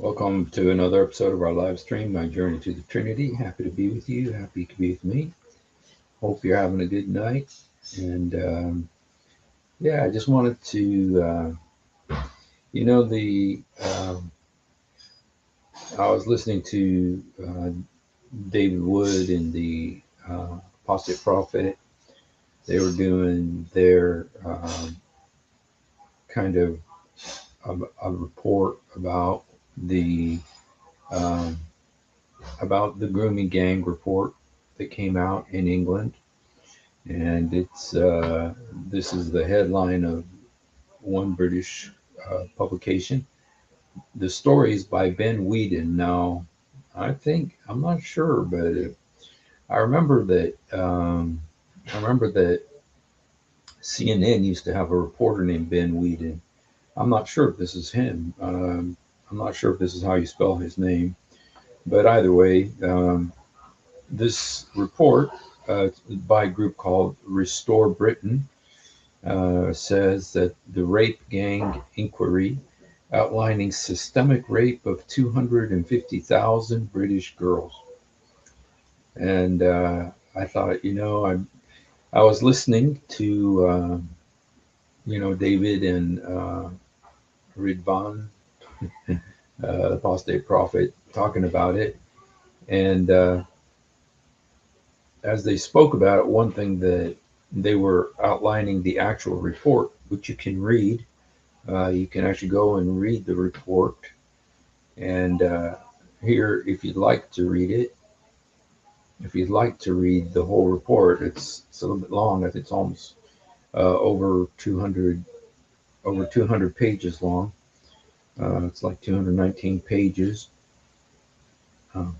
Welcome to another episode of our live stream, My Journey to the Trinity. Happy to be with you. Happy to be with me. Hope you're having a good night. And I just wanted to, the I was listening to David Wood and the Apostate Prophet. They were doing their kind of a report the um, about the grooming gang report that came out in England, and it's this is the headline of one British publication. The story is by Ben Whedon. Now, I'm not sure, but I remember that CNN used to have a reporter named Ben Whedon. I'm not sure if this is him. I'm not sure if this is how you spell his name, but either way, this report by a group called Restore Britain says that the rape gang inquiry outlining systemic rape of 250,000 British girls. And I thought, I was listening to, David and Ridvan, the apostate prophet, talking about it. And as they spoke about it, one thing that they were outlining the actual report, which you can read. You can actually go and read the report. And here, if you'd like to read it, if you'd like to read the whole report, it's a little bit long. I think it's almost over 200 pages long. It's like 219 pages. Um,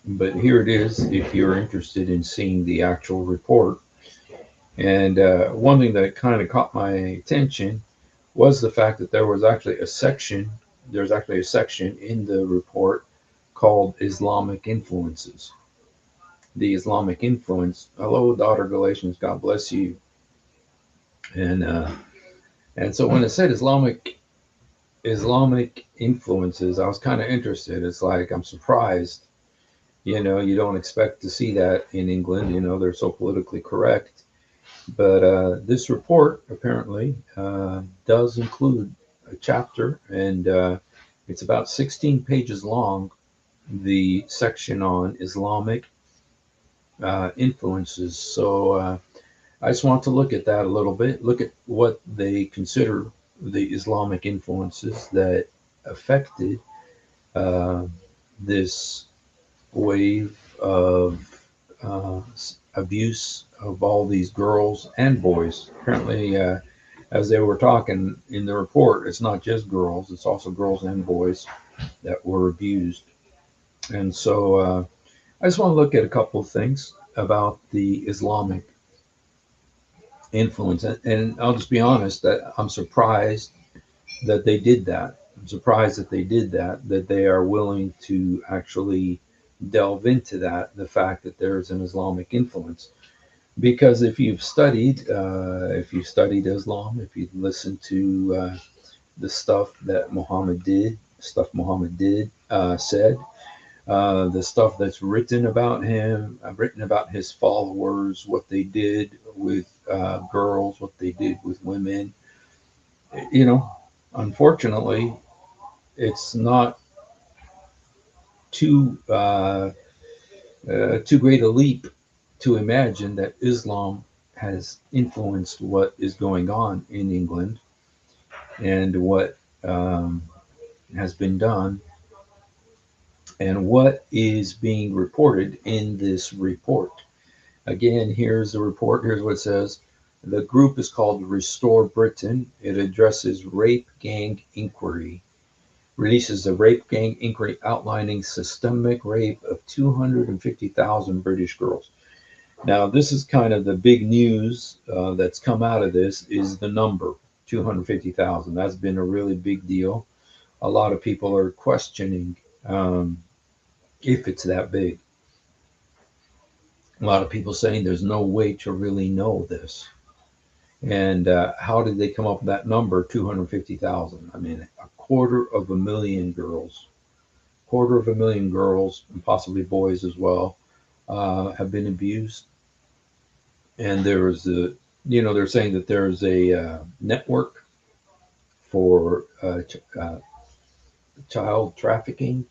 but here it is if you're interested in seeing the actual report. And one thing that kind of caught my attention was the fact that there's actually a section in the report called Islamic influences. The Islamic influence. Hello, daughter Galatians. God bless you. And so when it said Islamic influences, I was kind of interested. It's like I'm surprised. You don't expect to see that in England. They're so politically correct. But this report apparently does include a chapter, and it's about 16 pages long. The section on Islamic influences. So I just want to look at that a little bit, look at what they consider the Islamic influences that affected uh, this wave of uh, abuse of all these girls and boys. Apparently, as they were talking in the report, it's not just girls, it's also girls and boys that were abused. And so I just want to look at a couple of things about the Islamic influence. And I'll just be honest that I'm surprised that they did that. I'm surprised that they did that, that they are willing to actually delve into that, the fact that there's an Islamic influence. Because if you've studied Islam, if you've listened to the stuff Muhammad did, said, the stuff that's written about him, written about his followers, what they did with girls, what they did with women. You know, unfortunately, it's not too too great a leap to imagine that Islam has influenced what is going on in England and what has been done and what is being reported in this report. Again, here's the report. Here's what it says. The group is called Restore Britain. It addresses rape gang inquiry. Releases a rape gang inquiry outlining systemic rape of 250,000 British girls. Now, this is kind of the big news that's come out of this is the number 250,000. That's been a really big deal. A lot of people are questioning if it's that big. A lot of people saying there's no way to really know this. And how did they come up with that number, 250,000? I mean, 250,000 girls, quarter of a million girls, and possibly boys as well, have been abused. And there is they're saying that there's a network for child trafficking,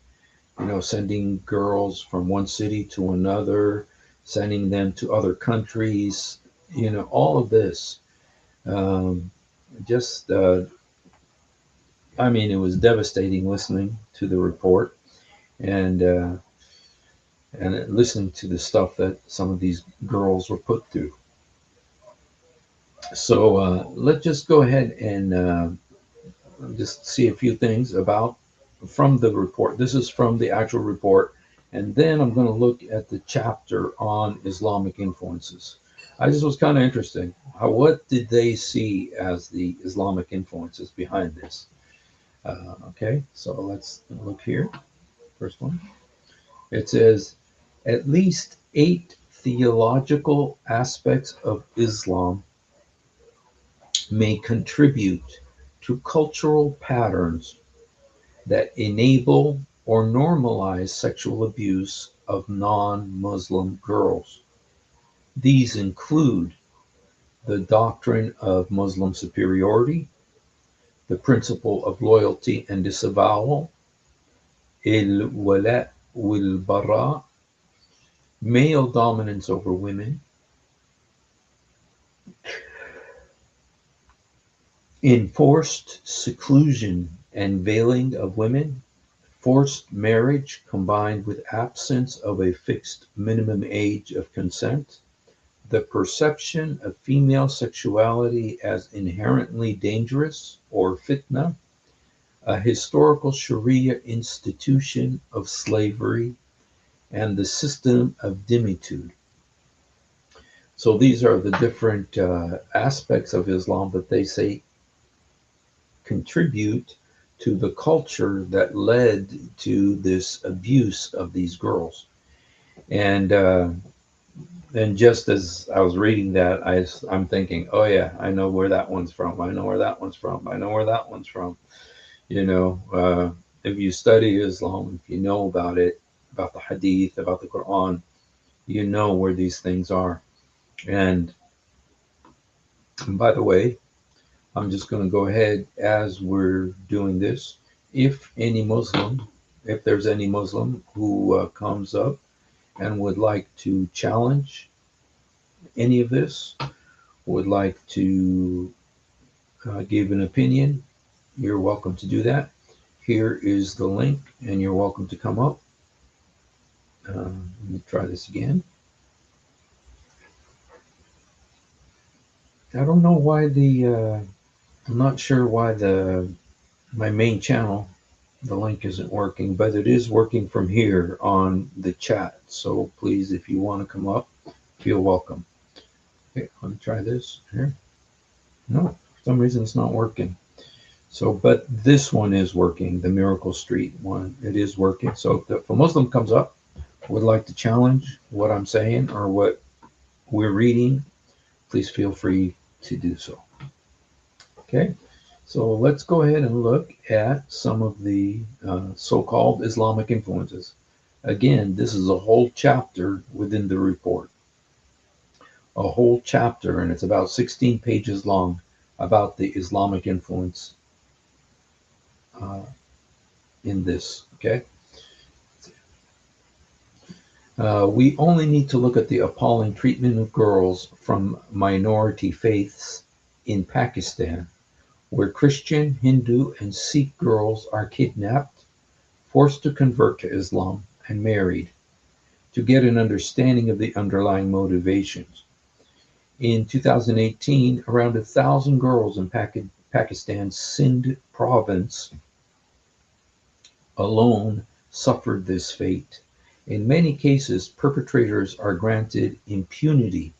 sending girls from one city to another, sending them to other countries, all of this. Um, just, I mean, it was devastating listening to the report and listening to the stuff that some of these girls were put through. So let's just go ahead and just see a few things about from the report. This is from the actual report, and then I'm going to look at the chapter on Islamic influences. I just was kind of interesting. What did they see as the Islamic influences behind this? Okay, so let's look here. First one. It says at least 8 theological aspects of Islam may contribute to cultural patterns that enable or normalize sexual abuse of non-Muslim girls. These include the doctrine of Muslim superiority, the principle of loyalty and disavowal, il-wala wal-bara, male dominance over women, enforced seclusion and veiling of women, forced marriage combined with absence of a fixed minimum age of consent, the perception of female sexuality as inherently dangerous or fitna, a historical Sharia institution of slavery, and the system of dhimmitud. So these are the different aspects of Islam that they say contribute to the culture that led to this abuse of these girls. And just as I was reading that, I'm thinking, oh yeah, I know where that one's from. I know where that one's from. I know where that one's from. If you study Islam, if you know about it, about the Hadith, about the Quran, you know where these things are. And by the way, I'm just going to go ahead as we're doing this. If there's any Muslim who comes up and would like to challenge any of this, would like to give an opinion, you're welcome to do that. Here is the link, and you're welcome to come up. Let me try this again. I don't know why I'm not sure why my main channel, the link isn't working, but it is working from here on the chat. So please, if you want to come up, feel welcome. Okay, let me try this here. No, for some reason it's not working. So, but this one is working, the Miracle Street one. It is working. So if a Muslim comes up, would like to challenge what I'm saying or what we're reading, please feel free to do so. Okay, so let's go ahead and look at some of the so-called Islamic influences. Again, this is a whole chapter within the report. A whole chapter, and it's about 16 pages long, about the Islamic influence in this, okay? We only need to look at the appalling treatment of girls from minority faiths in Pakistan, where Christian, Hindu, and Sikh girls are kidnapped, forced to convert to Islam, and married, to get an understanding of the underlying motivations. In 2018, around 1,000 girls in Pakistan's Sindh province alone suffered this fate. In many cases, perpetrators are granted impunity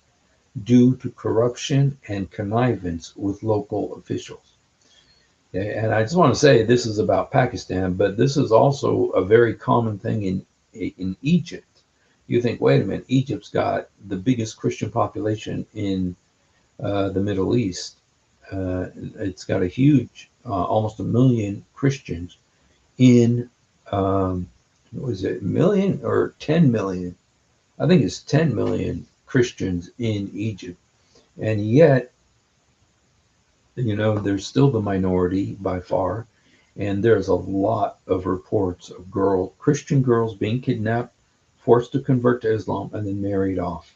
due to corruption and connivance with local officials. And I just want to say this is about Pakistan, but this is also a very common thing in Egypt. You think, wait a minute, Egypt's got the biggest Christian population in the Middle East. It's got a huge almost a million Christians in, what was it, million or 10 million? I think it's 10 million Christians in Egypt. And yet, there's still the minority by far. And there's a lot of reports of Christian girls being kidnapped, forced to convert to Islam, and then married off.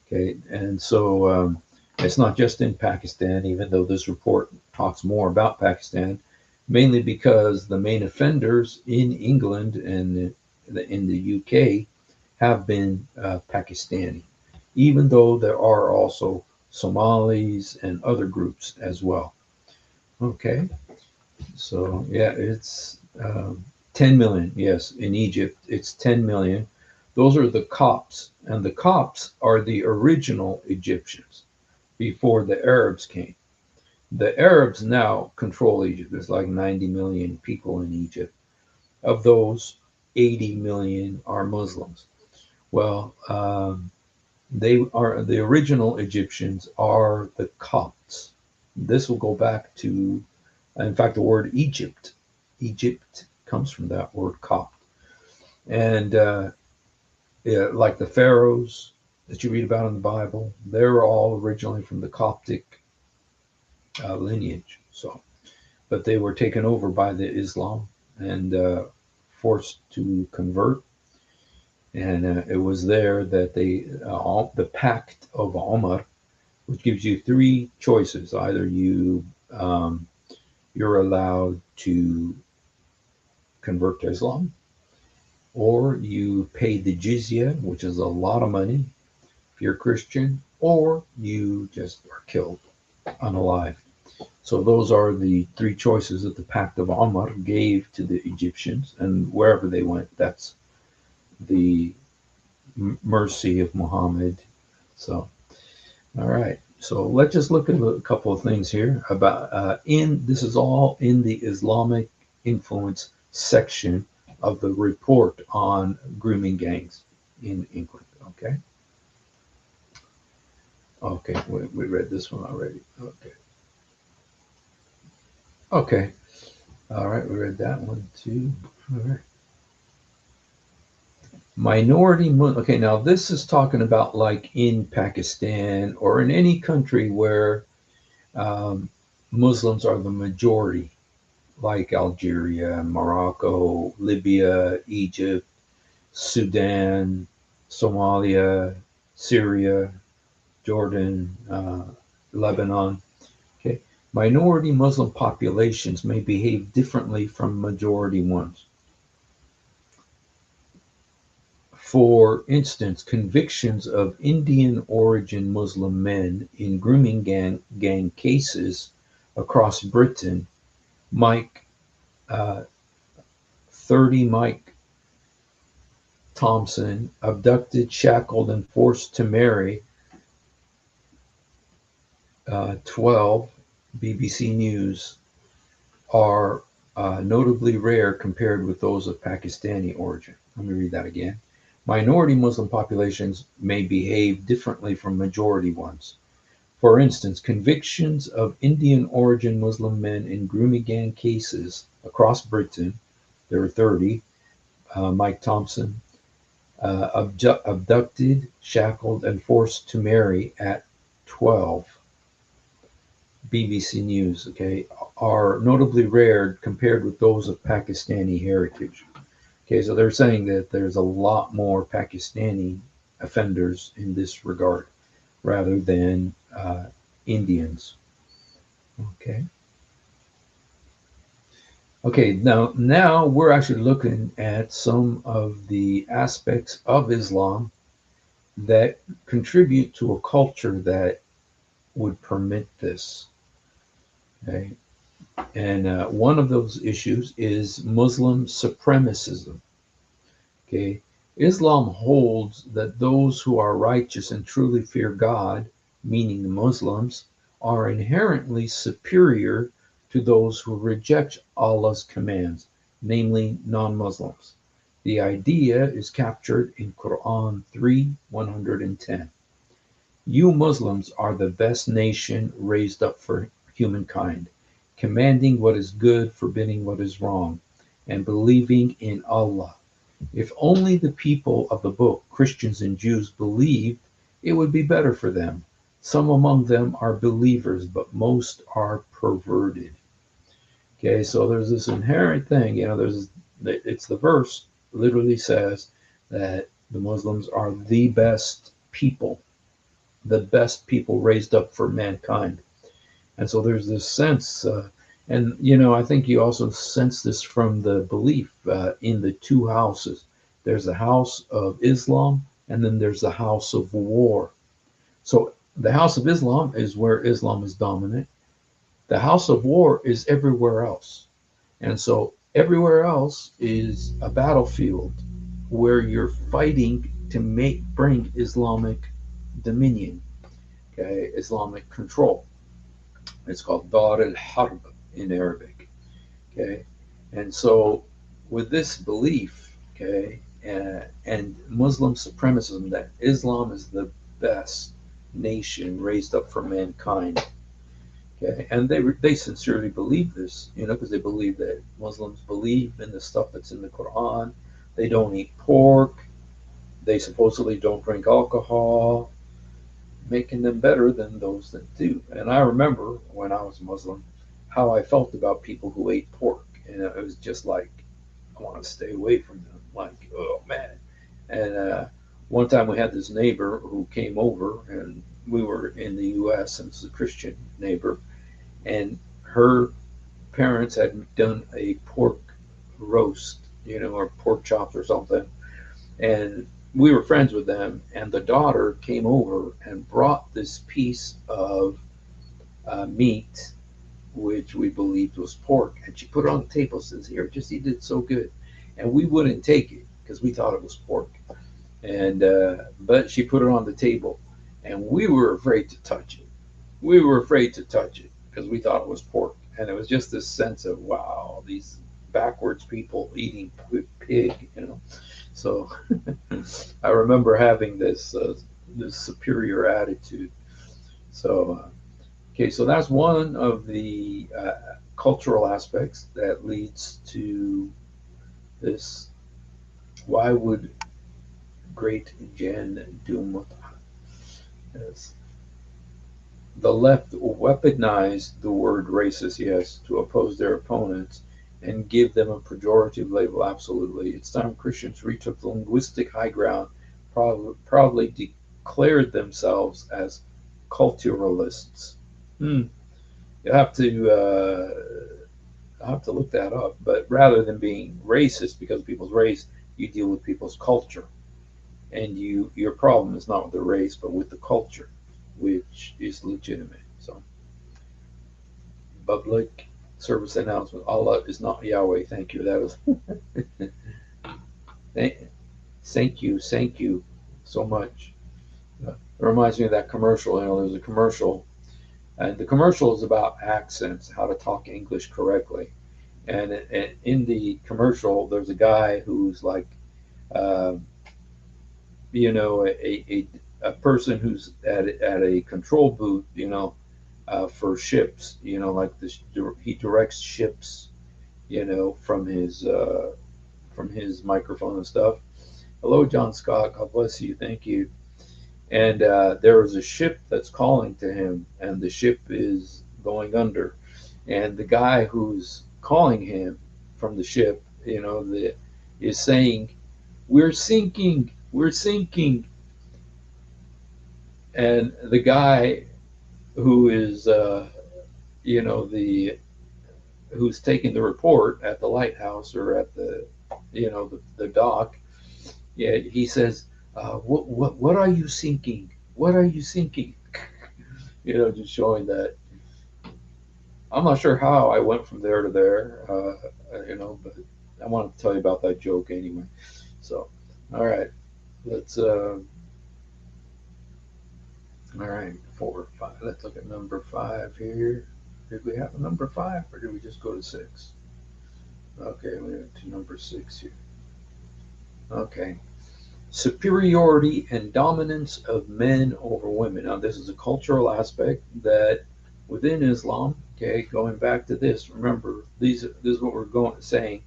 Okay. And so it's not just in Pakistan, even though this report talks more about Pakistan, mainly because the main offenders in England and in the UK have been Pakistani, even though there are also Somalis and other groups as well. Okay, so yeah, it's 10 million. Yes, in Egypt, it's 10 million. Those are the Copts, and the Copts are the original Egyptians before the Arabs came. The Arabs now control Egypt. There's like 90 million people in Egypt. Of those, 80 million are Muslims. Well, they are the original Egyptians are the Copts. This will go back to, in fact, the word Egypt. Egypt comes from that word Copt. And yeah, like the pharaohs that you read about in the Bible, they're all originally from the Coptic lineage. So, but they were taken over by the Islam and forced to convert. And it was there that the Pact of Omar, which gives you three choices: either you're allowed to convert to Islam, or you pay the jizya, which is a lot of money if you're a Christian, or you just are killed unalive. So those are the three choices that the Pact of Omar gave to the Egyptians, and wherever they went, that's the mercy of Muhammad. So, all right. So let's just look at a couple of things here about in this is all in the Islamic influence section of the report on grooming gangs in England. Okay. Okay. We read this one already. Okay. Okay. All right. We read that one too. All right. Okay, now this is talking about like in Pakistan or in any country where um, Muslims are the majority, like Algeria, Morocco, Libya, Egypt, Sudan, Somalia, Syria, Jordan, Lebanon. Okay, minority Muslim populations may behave differently from majority ones. For instance, convictions of Indian origin Muslim men in grooming gang cases across Britain, Mike uh, 30 Mike Thompson, abducted, shackled, and forced to marry 12 BBC News, are notably rare compared with those of Pakistani origin. Let me read that again. Minority Muslim populations may behave differently from majority ones. For instance, convictions of Indian origin Muslim men in grooming gang cases across Britain, there were 30, Mike Thompson, abducted, shackled, and forced to marry at 12, BBC News, okay, are notably rare compared with those of Pakistani heritage. Okay, so they're saying that there's a lot more Pakistani offenders in this regard rather than Indians. Okay. Okay, now we're actually looking at some of the aspects of Islam that contribute to a culture that would permit this. Okay, and one of those issues is Muslim supremacism. Okay, Islam holds that those who are righteous and truly fear God, meaning the Muslims, are inherently superior to those who reject Allah's commands, namely non-Muslims. The idea is captured in Quran 3:110. You Muslims are the best nation raised up for humankind. commanding what is good, forbidding what is wrong, and believing in Allah. If only the people of the book, Christians and Jews, believed, it would be better for them. Some among them are believers, but most are perverted. Okay, so there's this inherent thing, it's the verse literally says that the Muslims are the best people raised up for mankind. And so there's this sense, and I think you also sense this from the belief in the two houses. There's the house of Islam, and then there's the house of war. So the house of Islam is where Islam is dominant. The house of war is everywhere else. And so everywhere else is a battlefield where you're fighting to bring Islamic dominion, okay, Islamic control. It's called Dar al Harb in Arabic. Okay, and so with this belief, okay, and Muslim supremacism that Islam is the best nation raised up for mankind. Okay, and they sincerely believe this, because they believe that Muslims believe in the stuff that's in the Quran. They don't eat pork. They supposedly don't drink alcohol, making them better than those that do. And I remember when I was Muslim, how I felt about people who ate pork, and it was just like I want to stay away from them. Like, oh man. And one time we had this neighbor who came over, and we were in the U.S. and it's a Christian neighbor, and her parents had done a pork roast, or pork chops or something, and we were friends with them. And the daughter came over and brought this piece of meat, which we believed was pork, and she put it on the table. Says, "Here, just eat it. It's so good." And we wouldn't take it because we thought it was pork. And but she put it on the table, and we were afraid to touch it. We were afraid to touch it because we thought it was pork. And it was just this sense of, wow, these backwards people eating pig. So I remember having this superior attitude. So okay, so that's one of the cultural aspects that leads to this. Why would Great Jan do mut'ah? Yes. The left weaponized the word racist, yes, to oppose their opponents and give them a pejorative label. Absolutely. It's time Christians retook the linguistic high ground, proudly declared themselves as culturalists. Hmm. You have to look that up. But rather than being racist because of people's race, you deal with people's culture, and your problem is not with the race, but with the culture, which is legitimate. So, public service announcement: Allah is not Yahweh. Thank you. That was thank you so much. It reminds me of that commercial. There's a commercial, and the commercial is about accents, how to talk English correctly. And in the commercial, there's a guy who's like, uh, a person who's at a control booth, for ships, like this, he directs ships, from his microphone and stuff. Hello, John Scott. God bless you. Thank you. And there was a ship that's calling to him, and the ship is going under. And the guy who's calling him from the ship, is saying, "We're sinking, we're sinking." And the guy who is, the who's taking the report at the lighthouse or at the dock, yeah, he says, what are you sinking? What are you sinking? Just showing that. I'm not sure how I went from there to there, but I wanted to tell you about that joke anyway. So, all right, let's, all right, 4, 5. Let's look at number 5 here. Did we have a number 5 or did we just go to 6? Okay, we went to number 6 here. Okay. Superiority and dominance of men over women. Now, this is a cultural aspect that within Islam, okay, going back to this, remember, this is what we're going saying.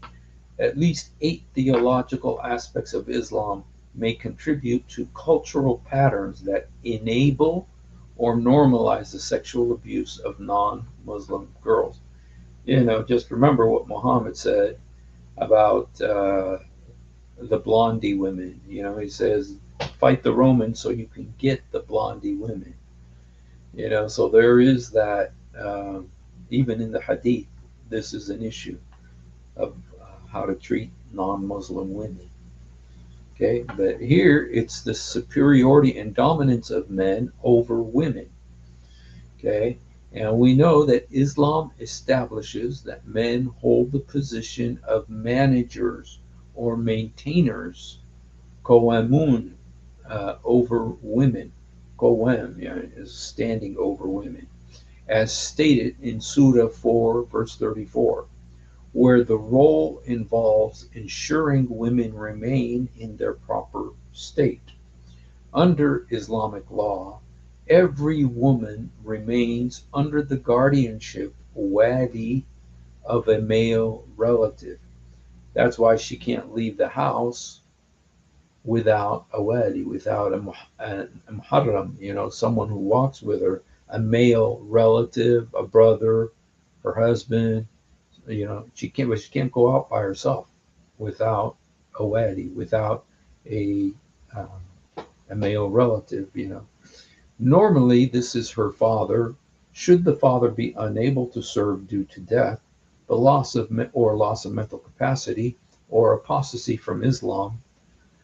At least 8 theological aspects of Islam may contribute to cultural patterns that enable or normalize the sexual abuse of non-Muslim girls. Just remember what Muhammad said about the blondie women. He says, fight the Romans so you can get the blondie women. So there is that, even in the hadith, this is an issue of how to treat non-Muslim women. Okay, but here it's the superiority and dominance of men over women. Okay, and we know that Islam establishes that men hold the position of managers or maintainers, Qawamun, over women. Qawam, is standing over women, as stated in Surah 4, verse 34, where the role involves ensuring women remain in their proper state. Under Islamic law, every woman remains under the guardianship, wadi, of a male relative. That's why she can't leave the house without a wali, without a muharram, someone who walks with her, a male relative, a brother, her husband. She can't go out by herself without a wadi, without a a male relative. Normally, this is her father. Should the father be unable to serve due to death, the loss of mental capacity, or apostasy from Islam,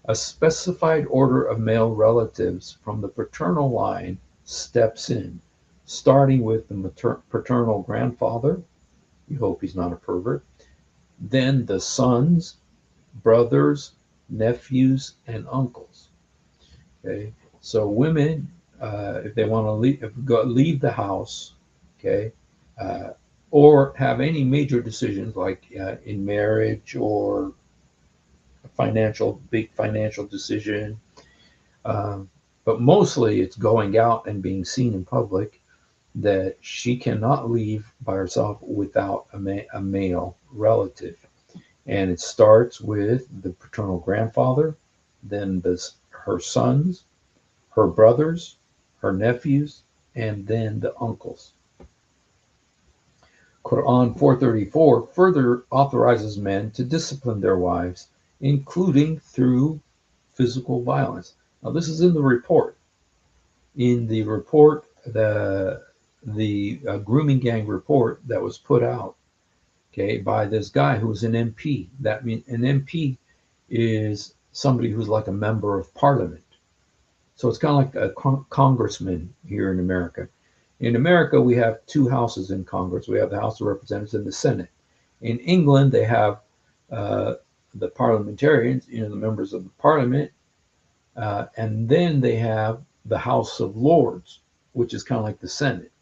a specified order of male relatives from the paternal line steps in, starting with the paternal grandfather. You hope he's not a pervert. Then the sons, brothers, nephews, and uncles. Okay, so women, if they want to leave the house, okay, uh, or have any major decisions like in marriage or a big financial decision, um, but mostly it's going out and being seen in public, that she cannot leave by herself without a male relative. And it starts with the paternal grandfather, then her sons, her brothers, her nephews, and then the uncles. Quran 434 further authorizes men to discipline their wives, including through physical violence. Now, this is in the report. In the report, the grooming gang report that was put out, okay, by this guy who was an MP. That means an MP is somebody who's like a member of parliament. So it's kind of like a congressman here in America. In America, we have 2 houses in Congress. We have the House of Representatives and the Senate. In England, they have the parliamentarians, the members of the parliament, and then they have the House of Lords, which is kind of like the Senate.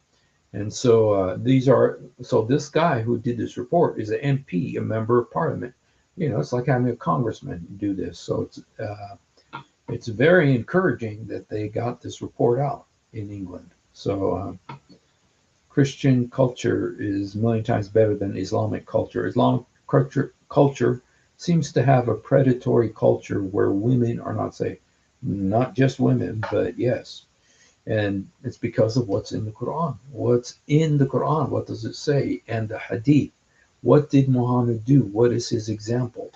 And so this guy who did this report is an MP, a member of parliament. It's like having a congressman do this. So it's very encouraging that they got this report out in England. So Christian culture is a million times better than Islamic culture. Islamic culture seems to have a predatory culture where women are not safe. Not just women, but yes. And it's because of what's in the Quran. What's in the Quran? What does it say? And the Hadith. What did Muhammad do? What is his example?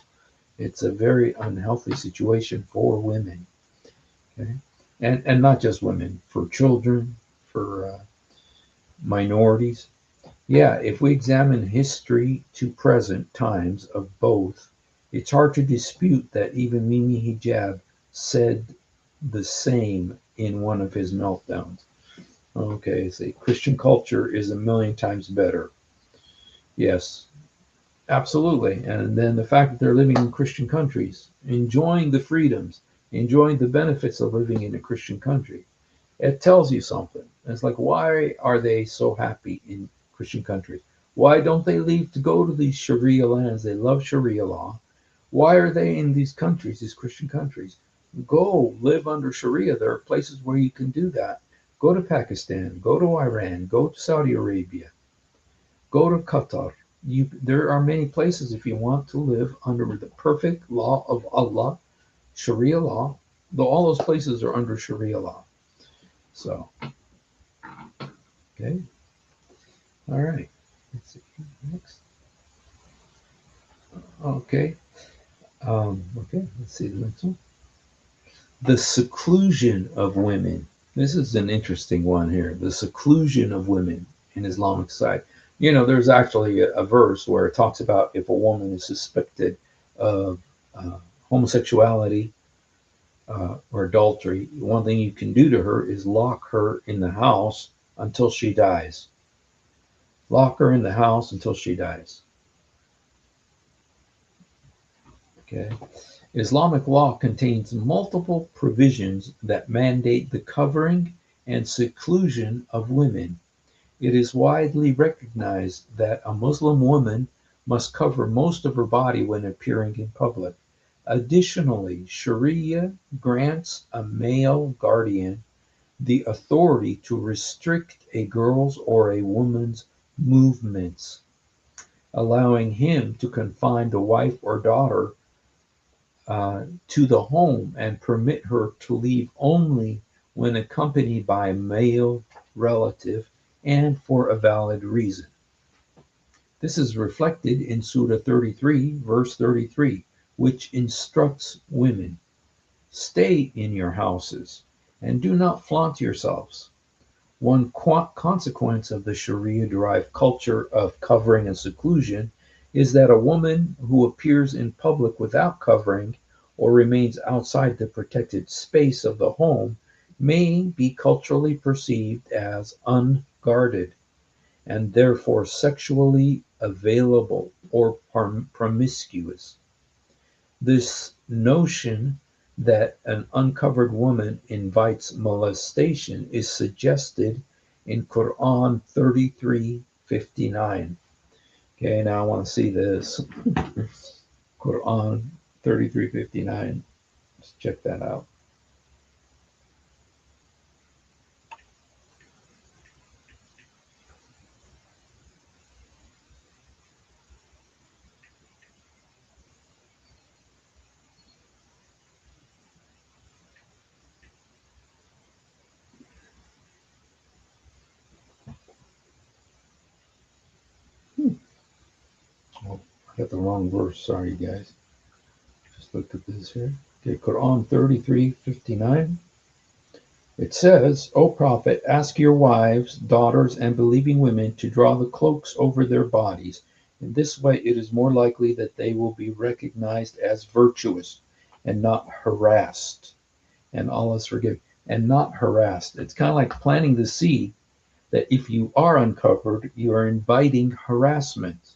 It's a very unhealthy situation for women. Okay? And not just women, for children, for minorities. Yeah, if we examine history to present times of both, it's hard to dispute that even Mimi Hijab said the same in one of his meltdowns. Okay, see, Christian culture is a million times better. Yes, absolutely. And then the fact that they're living in Christian countries, enjoying the freedoms, enjoying the benefits of living in a Christian country, it tells you something. It's like, why are they so happy in Christian countries? Why don't they leave to go to these Sharia lands? They love Sharia law. Why are they in these countries, these Christian countries? Go live under Sharia. There are places where you can do that. Go to Pakistan, go to Iran, go to Saudi Arabia, go to Qatar. There are many places if you want to live under the perfect law of Allah, Sharia law. Though all those places are under Sharia law. So, okay, all right. Let's see. Next. Okay. Okay. Let's see the next one. The seclusion of women. This is an interesting one here. The seclusion of women in Islamic society. You know, there's actually a verse where it talks about if a woman is suspected of uh, homosexuality or adultery, one thing you can do to her is lock her in the house until she dies. Lock her in the house until she dies. Okay. Islamic law contains multiple provisions that mandate the covering and seclusion of women. It is widely recognized that a Muslim woman must cover most of her body when appearing in public. Additionally, Sharia grants a male guardian the authority to restrict a girl's or a woman's movements, allowing him to confine the wife or daughter to the home and permit her to leave only when accompanied by a male relative and for a valid reason. This is reflected in Surah 33, verse 33, which instructs women, stay in your houses and do not flaunt yourselves. One consequence of the Sharia derived culture of covering and seclusion is that a woman who appears in public without covering or remains outside the protected space of the home may be culturally perceived as unguarded and therefore sexually available or promiscuous. This notion that an uncovered woman invites molestation is suggested in Quran 33:59. Okay, now I want to see this. Quran 33:59. Let's check that out. Hmm. Oh, I got the wrong verse. Sorry, guys. Just looked at this here. Okay, Quran 33:59. It says, O Prophet, ask your wives, daughters, and believing women to draw the cloaks over their bodies. In this way, it is more likely that they will be recognized as virtuous and not harassed. And Allah's forgiving and not harassed. It's kind of like planting the seed that if you are uncovered, you are inviting harassment.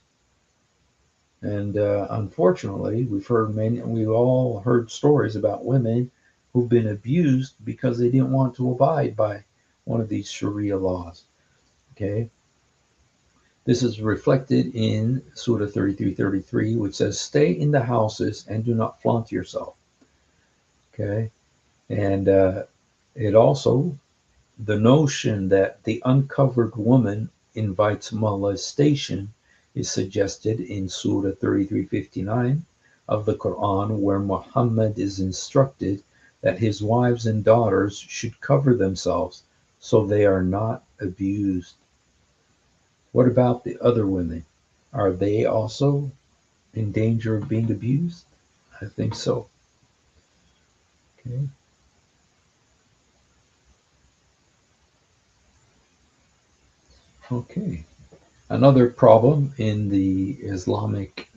And unfortunately, we've all heard stories about women who've been abused because they didn't want to abide by one of these Sharia laws. Okay. This is reflected in Surah 33:33, which says, stay in the houses and do not flaunt yourself. Okay. And it also, the notion that the uncovered woman invites molestation is suggested in Surah 33:59 of the Quran, where Muhammad is instructed that his wives and daughters should cover themselves so they are not abused. What about the other women? Are they also in danger of being abused? I think so. Okay. Okay. Another problem in the Islamic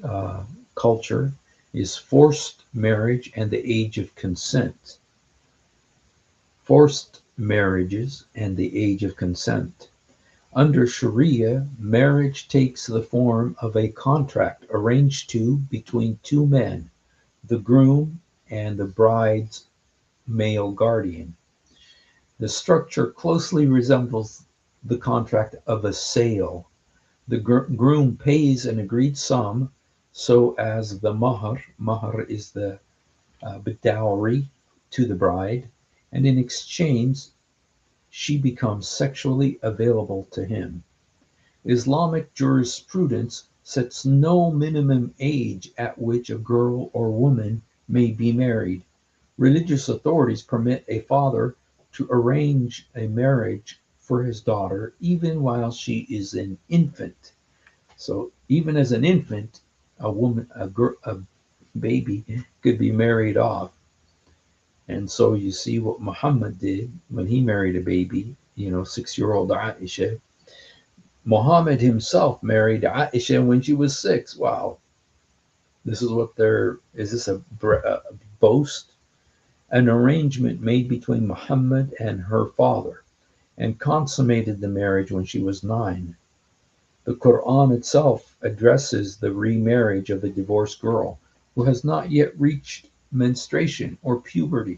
culture is forced marriage and the age of consent. Forced marriages and the age of consent. Under Sharia, marriage takes the form of a contract arranged between two men, the groom and the bride's male guardian. The structure closely resembles the contract of a sale. The groom pays an agreed sum, so as the mahar. Mahar is the dowry to the bride, and in exchange, she becomes sexually available to him. Islamic jurisprudence sets no minimum age at which a girl or woman may be married. Religious authorities permit a father to arrange a marriage for his daughter even while she is an infant. So even as an infant, a baby could be married off. And so you see what Muhammad did when he married a baby, 6-year-old Aisha. Muhammad himself married Aisha when she was 6. Wow. This is what is this a boast? An arrangement made between Muhammad and her father and consummated the marriage when she was 9. The Quran itself addresses the remarriage of a divorced girl who has not yet reached menstruation or puberty.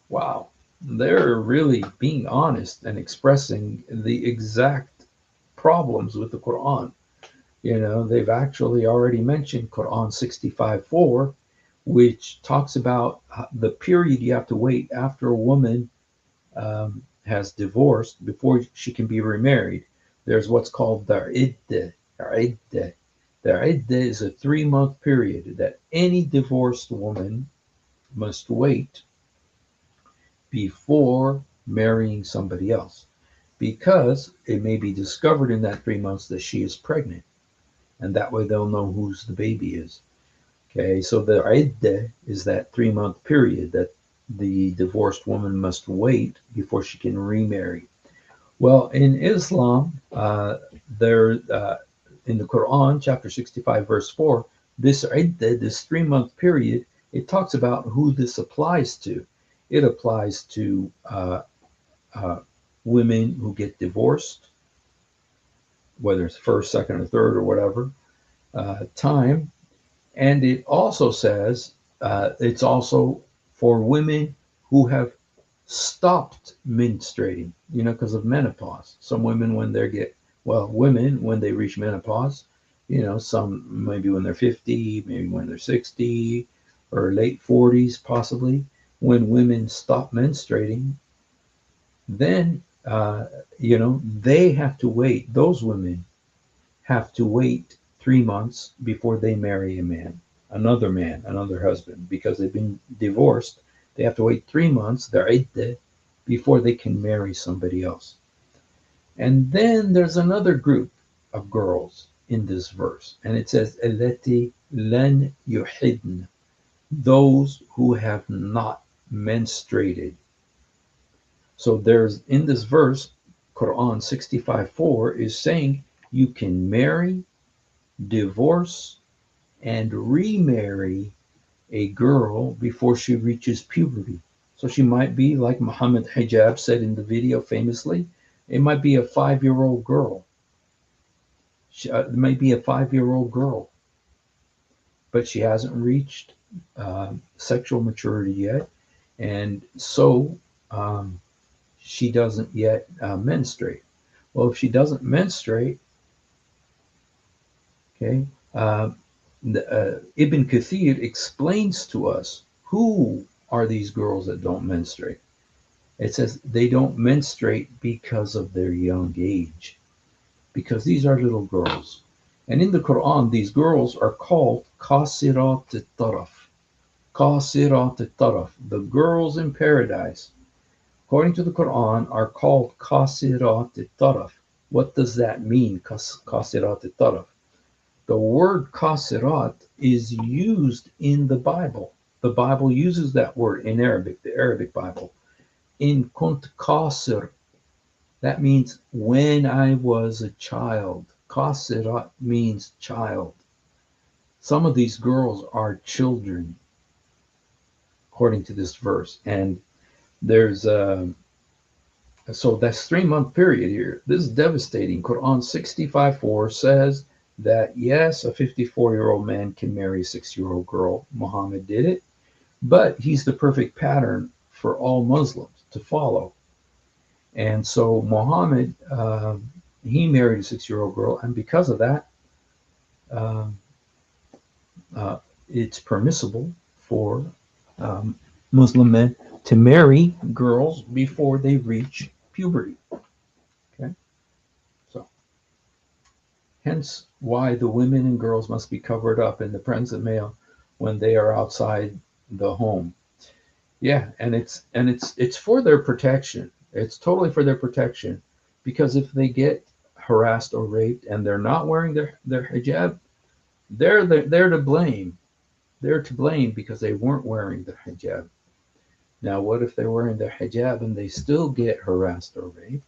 Wow. They're really being honest and expressing the exact problems with the Quran. They've actually already mentioned Quran 65:4, which talks about the period you have to wait after a woman has divorced before she can be remarried. There's what's called the iddah. The iddah is a 3-month period that any divorced woman must wait before marrying somebody else, because it may be discovered in that 3 months that she is pregnant, and that way they'll know whose the baby is. Okay, so the iddah is that 3-month period that the divorced woman must wait before she can remarry. Well, in Islam, in the Quran, chapter 65, verse 4, this iddah, this 3-month period, it talks about who this applies to. It applies to uh, women who get divorced, whether it's first, second, or third, or whatever time. And it also says it's also for women who have stopped menstruating, because of menopause. Some women, women, when they reach menopause, some maybe when they're 50, maybe when they're 60, or late 40s, possibly. When women stop menstruating, then, they have to wait. Those women have to wait 3 months before they marry another man, another husband, because they've been divorced. They have to wait 3 months, their iddah, before they can marry somebody else. And then there's another group of girls in this verse, and it says, "Elati len yuhidn," those who have not menstruated. So there's in this verse, Quran 65:4 is saying you can marry, divorce, and remarry a girl before she reaches puberty. So she might be, like Muhammad Hijab said in the video famously, it might be a 5-year-old girl. It might be a 5-year-old girl, but she hasn't reached sexual maturity yet. And so she doesn't yet menstruate. Well, if she doesn't menstruate, okay, Ibn Kathir explains to us who are these girls that don't menstruate. It says they don't menstruate because of their young age, because these are little girls. And in the Quran, these girls are called Qasirat al-Taraf. Qasirat al-Taraf. The girls in paradise, according to the Quran, are called Qasirat al-Taraf. What does that mean, Qasirat al-Taraf? The word Qasirat is used in the Bible. The Bible uses that word in Arabic, the Arabic Bible. In kunt qasir, that means when I was a child. Qasirat means child. Some of these girls are children, according to this verse. And there's so that's 3-month period here. This is devastating. Quran 65:4 says that yes, a 54-year-old man can marry a 6-year-old girl. Muhammad did it, but he's the perfect pattern for all Muslims to follow. And so Muhammad, he married a 6-year-old girl, and because of that, uh, it's permissible for Muslim men to marry girls before they reach puberty. Okay, so hence why the women and girls must be covered up in the presence of male when they are outside the home. Yeah, and it's for their protection. It's totally for their protection, because if they get harassed or raped and they're not wearing their hijab, they're to blame. They're to blame because they weren't wearing the hijab. Now, what if they're wearing their hijab and they still get harassed or raped?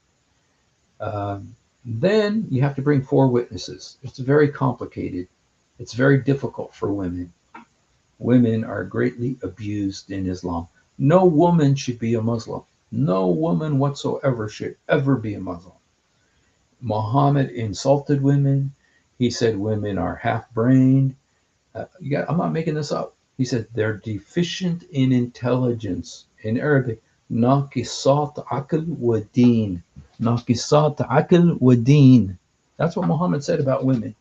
Then you have to bring four witnesses. It's very complicated. It's very difficult for women. Women are greatly abused in Islam. No woman should be a Muslim. No woman whatsoever should ever be a Muslim. Muhammad insulted women. He said women are half-brained. I'm not making this up. He said they're deficient in intelligence. In Arabic, naqisat aql wa deen. Naqisat aql wa deen. That's what Muhammad said about women.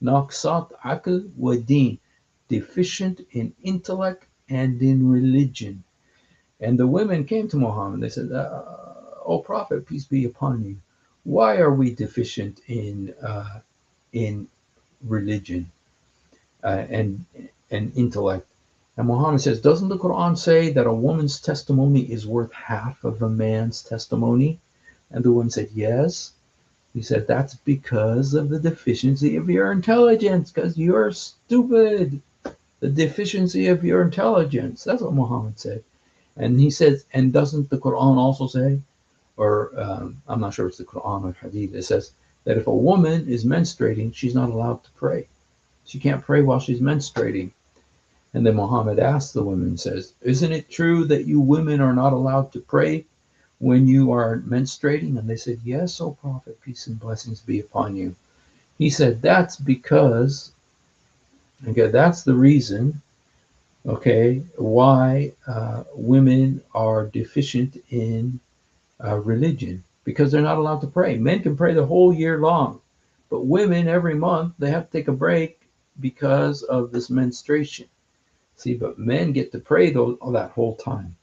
Naqisat aql wa deen. Deficient in intellect and in religion. And the women came to Muhammad. They said, "O Prophet, peace be upon you, why are we deficient in religion and intellect?" And Muhammad says, "Doesn't the Quran say that a woman's testimony is worth half of a man's testimony?" And the woman said, "Yes." He said, "That's because of the deficiency of your intelligence, because you're stupid. The deficiency of your intelligence." That's what Muhammad said. And he says, and doesn't the Quran also say, or I'm not sure if it's the Quran or Hadith, it says that if a woman is menstruating, she's not allowed to pray. She can't pray while she's menstruating. And then Muhammad asks the women, says, "Isn't it true that you women are not allowed to pray when you are menstruating?" And they said, "Yes, O Prophet, peace and blessings be upon you." He said, "That's because, okay, that's the reason, okay, why women are deficient in religion, because they're not allowed to pray. Men can pray the whole year long, but women every month they have to take a break because of this menstruation. See, but men get to pray that whole time.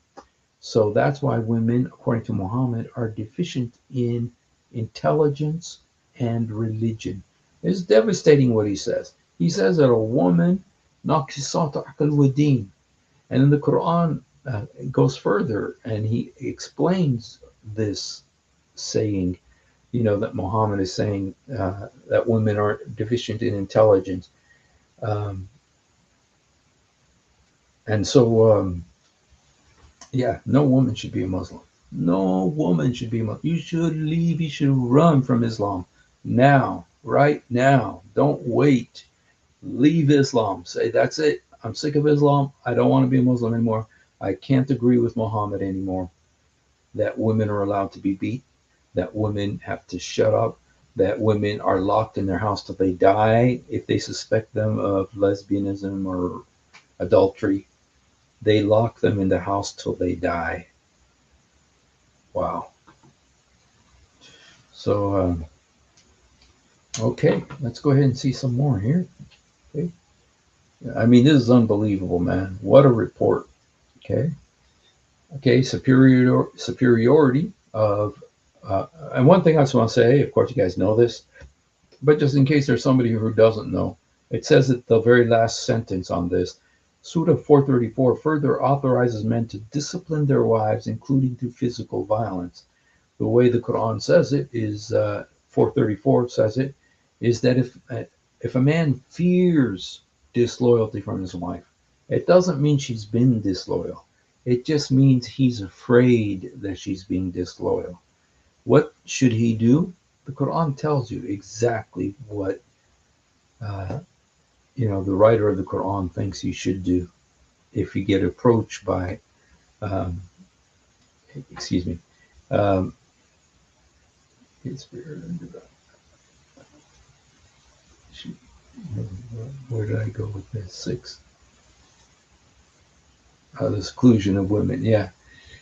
So that's why women, according to Muhammad, are deficient in intelligence and religion. It's devastating what he says. He says that a woman, naqisat aql wa deen. And in the Quran, it goes further and he explains this saying, that Muhammad is saying that women are deficient in intelligence. And so, yeah, no woman should be a Muslim. No woman should be a Muslim. You should leave, you should run from Islam now, right now. Don't wait. Leave Islam. Say, "That's it. I'm sick of Islam. I don't want to be a Muslim anymore. I can't agree with Muhammad anymore that women are allowed to be beat, that women have to shut up, that women are locked in their house till they die if they suspect them of lesbianism or adultery. They lock them in the house till they die." Wow. So, okay, let's go ahead and see some more here. Okay. I mean, this is unbelievable, man. What a report. Okay. Okay, superiority of, and one thing I just want to say, of course, you guys know this, but just in case there's somebody who doesn't know, it says at the very last sentence on this, Surah 434 further authorizes men to discipline their wives, including through physical violence. The way the Quran says it is, 434 says it, is that if a man fears disloyalty from his wife, it doesn't mean she's been disloyal. It just means he's afraid that she's being disloyal. What should he do? The Quran tells you exactly what the writer of the Quran thinks you should do if you get approached by, um, excuse me, um, where did I go with this? 6. The seclusion of women. Yeah.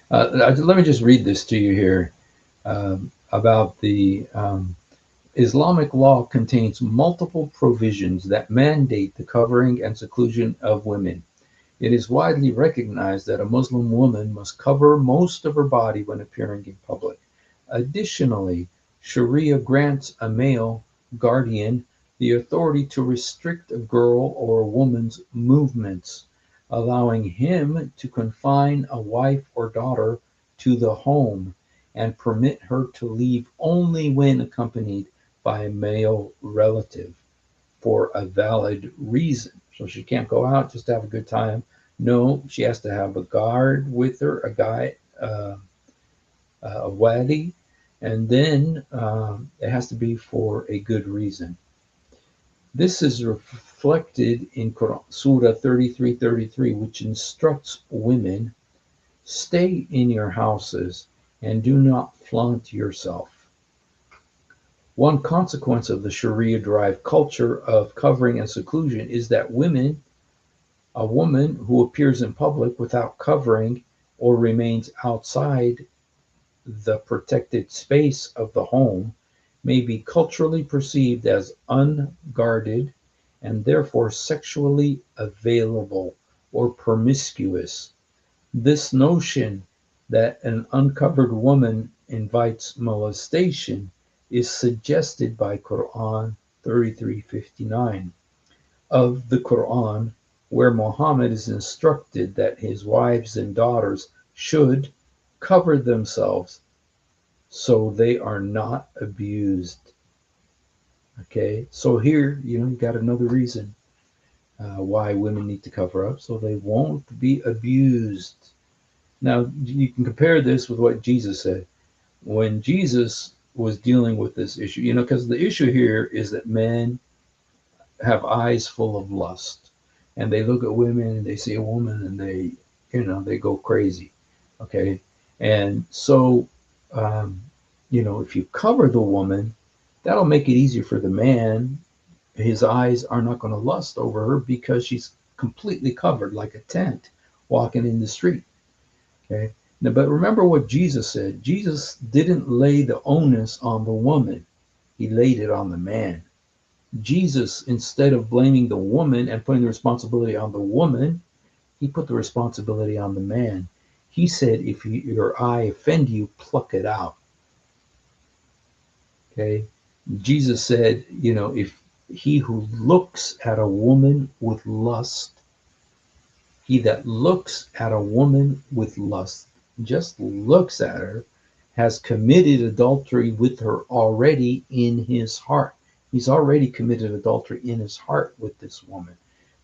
Let me just read this to you here about the Islamic law contains multiple provisions that mandate the covering and seclusion of women. It is widely recognized that a Muslim woman must cover most of her body when appearing in public. Additionally, Sharia grants a male guardian the authority to restrict a girl or a woman's movements, allowing him to confine a wife or daughter to the home and permit her to leave only when accompanied by a male relative for a valid reason. So she can't go out just to have a good time. No, she has to have a guard with her, a guy, a wadi, and then it has to be for a good reason. This is reflected in Quran, Surah 33:33, which instructs women, stay in your houses and do not flaunt yourself. One consequence of the Sharia-derived culture of covering and seclusion is that a woman who appears in public without covering or remains outside the protected space of the home may be culturally perceived as unguarded and therefore sexually available or promiscuous. This notion that an uncovered woman invites molestation is suggested by Quran 33:59 of the Quran, where Muhammad is instructed that his wives and daughters should cover themselves so they are not abused. Okay, so here, you got another reason why women need to cover up so they won't be abused. Now, you can compare this with what Jesus said when Jesus was dealing with this issue, because the issue here is that men have eyes full of lust and they look at women and they see a woman and they go crazy. Okay. And so, if you cover the woman, that'll make it easier for the man. His eyes are not going to lust over her because she's completely covered like a tent walking in the street. Okay. Now, but remember what Jesus said. Jesus didn't lay the onus on the woman. He laid it on the man. Jesus, instead of blaming the woman and putting the responsibility on the woman, he put the responsibility on the man. He said, if your eye offend you, pluck it out. Okay. Jesus said, if he who looks at a woman with lust, he that looks at a woman with lust, just looks at her, has committed adultery with her already in his heart. He's already committed adultery in his heart with this woman.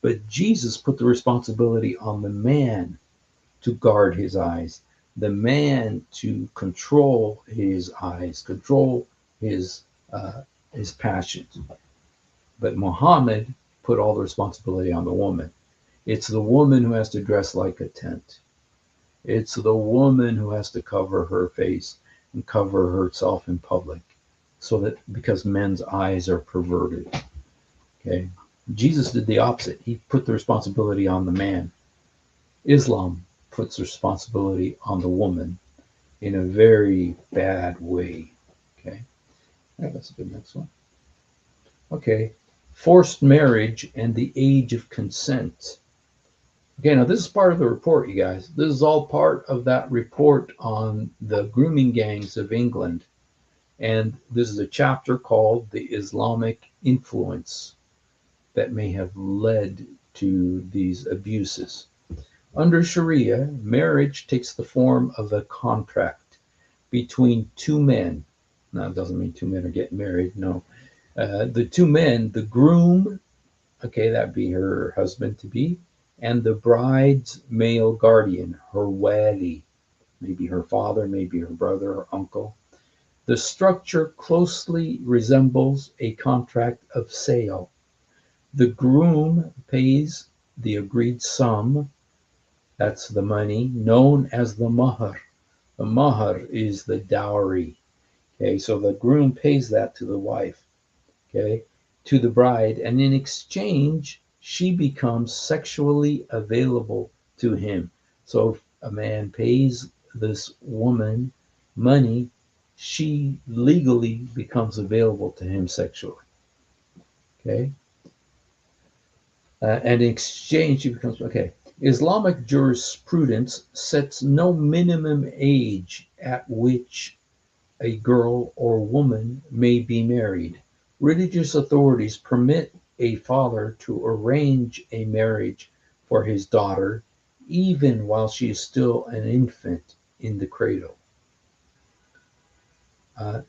But Jesus put the responsibility on the man to guard his eyes, the man to control his eyes, control his passions. But Muhammad put all the responsibility on the woman. It's the woman who has to dress like a tent. It's the woman who has to cover her face and cover herself in public, so that because men's eyes are perverted. Okay. Jesus did the opposite. He put the responsibility on the man. Islam puts responsibility on the woman in a very bad way. Okay. Yeah, that's a good next one. Okay. Forced marriage and the age of consent. Okay, now this is part of the report, you guys. This is all part of that report on the grooming gangs of England. And this is a chapter called The Islamic Influence that may have led to these abuses. Under Sharia, marriage takes the form of a contract between two men. Now, it doesn't mean two men are getting married, no. The two men, the groom, okay, that'd be her husband-to-be, and the bride's male guardian, her wali, maybe her father, maybe her brother or uncle. The structure closely resembles a contract of sale. The groom pays the agreed sum, that's the money, known as the mahar. The mahar is the dowry. Okay, so the groom pays that to the wife, okay, to the bride, and in exchange, she becomes sexually available to him. So if a man pays this woman money, she legally becomes available to him sexually. Okay. And in exchange, she becomes, okay. Islamic jurisprudence sets no minimum age at which a girl or woman may be married. Religious authorities permit a father to arrange a marriage for his daughter even while she is still an infant in the cradle. Uh,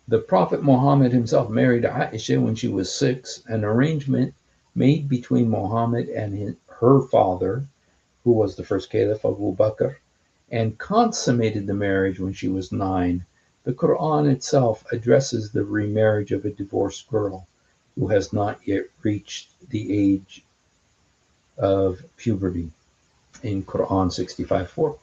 the Prophet Muhammad himself married Aisha when she was 6, an arrangement made between Muhammad and her father, who was the first caliph, Abu Bakr, and consummated the marriage when she was 9. The Quran itself addresses the remarriage of a divorced girl who has not yet reached the age of puberty in Quran 65:4.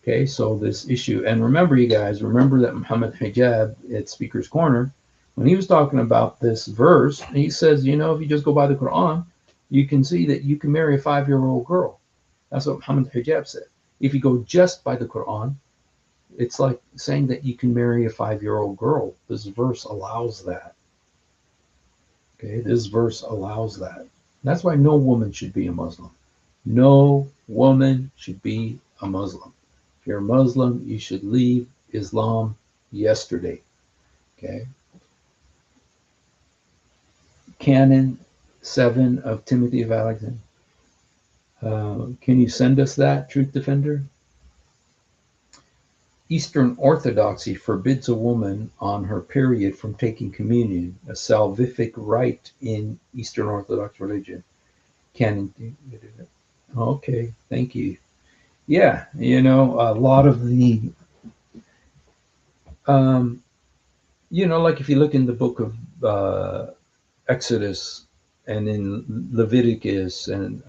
Okay, so this issue, and remember, you guys, remember that Muhammad Hijab at Speaker's Corner, when he was talking about this verse, he says, if you just go by the Quran, you can see that you can marry a 5-year-old girl. That's what Muhammad Hijab said. If you go just by the Quran, it's like saying that you can marry a 5-year-old girl. This verse allows that. Okay, this verse allows that. That's why no woman should be a Muslim. No woman should be a Muslim. If you're a Muslim, you should leave Islam yesterday. Okay. Canon 7 of Timothy of Alexandria. Can you send us that, Truth Defender? Eastern Orthodoxy forbids a woman on her period from taking communion, a salvific rite in Eastern Orthodox religion. Canon. Okay, thank you. Yeah, a lot of the, like if you look in the book of Exodus and in Leviticus and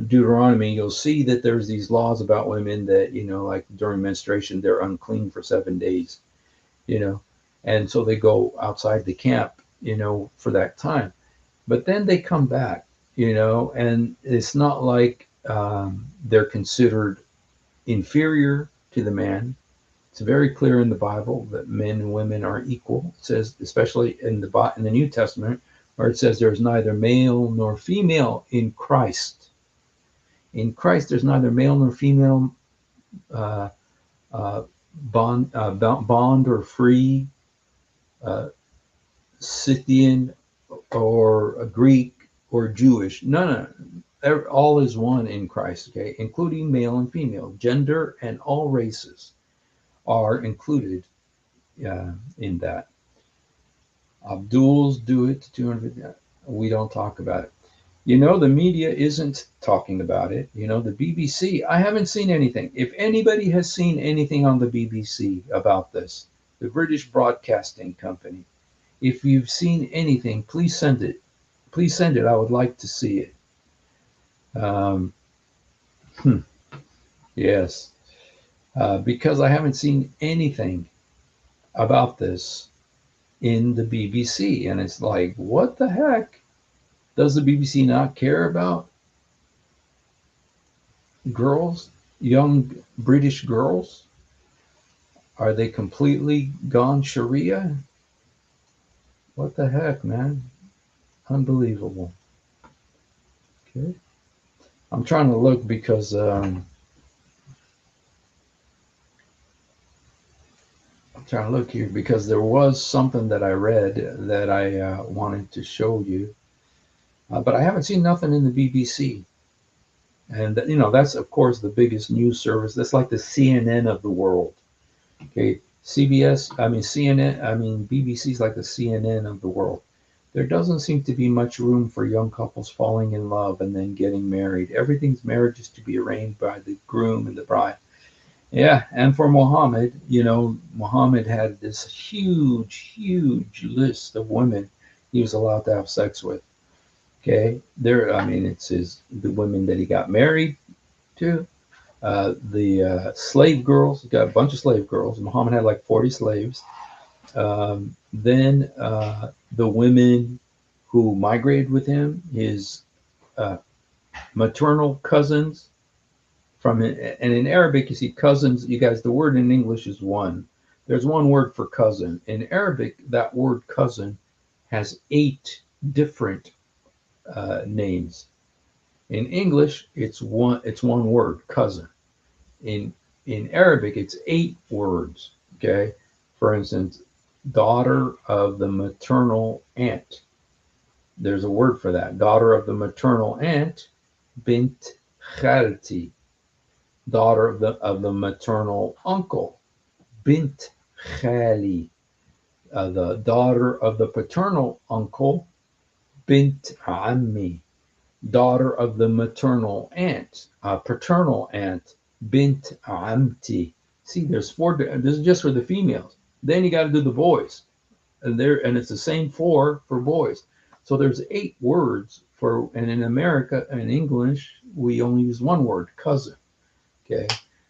Deuteronomy, you'll see that there's these laws about women that, like during menstruation, they're unclean for 7 days, and so they go outside the camp, for that time. But then they come back, and it's not like they're considered inferior to the man. It's very clear in the Bible that men and women are equal. It says, especially in the New Testament, where it says there's neither male nor female in Christ. In Christ, there's neither male nor female, uh, bond or free, Scythian or Greek or Jewish. None. All is one in Christ. Okay, including male and female, gender and all races are included in that. Abdul's do it to 200. We don't talk about it. The media isn't talking about it. The BBC, I haven't seen anything. If anybody has seen anything on the BBC about this, the British Broadcasting Company, if you've seen anything, please send it. Please send it. I would like to see it. Um, yes. Because I haven't seen anything about this in the BBC. And it's like, what the heck? Does the BBC not care about girls, young British girls? Are they completely gone Sharia? What the heck, man? Unbelievable. Okay. I'm trying to look because I'm trying to look here because there was something that I read that I wanted to show you, but I haven't seen nothing in the BBC. And that's of course the biggest news service. That's like the CNN of the world. Okay, CNN, BBC's like the CNN of the world. There doesn't seem to be much room for young couples falling in love and then getting married. Everything's marriage is to be arranged by the groom and the bride. Yeah, and for Muhammad, Muhammad had this huge, huge list of women he was allowed to have sex with. Okay, it's the women that he got married to, the slave girls. He got a bunch of slave girls. Muhammad had like 40 slaves. Then the women who migrated with him, his maternal cousins from it. And in Arabic, you see cousins, you guys, the word in English is one. There's one word for cousin. In Arabic, that word cousin has 8 different names. In English, it's one word, cousin. In Arabic, it's 8 words. Okay, for instance, daughter of the maternal aunt. There's a word for that. Daughter of the maternal aunt, bint khalti. Daughter of the maternal uncle, bint khali. The daughter of the paternal uncle, bint ammi. Daughter of the maternal aunt, paternal aunt, bint amti. See, there's 4. This is just for the females. Then you got to do the boys, and it's the same 4 for boys. So there's 8 words for, and in America, in English, we only use one word, cousin. Okay,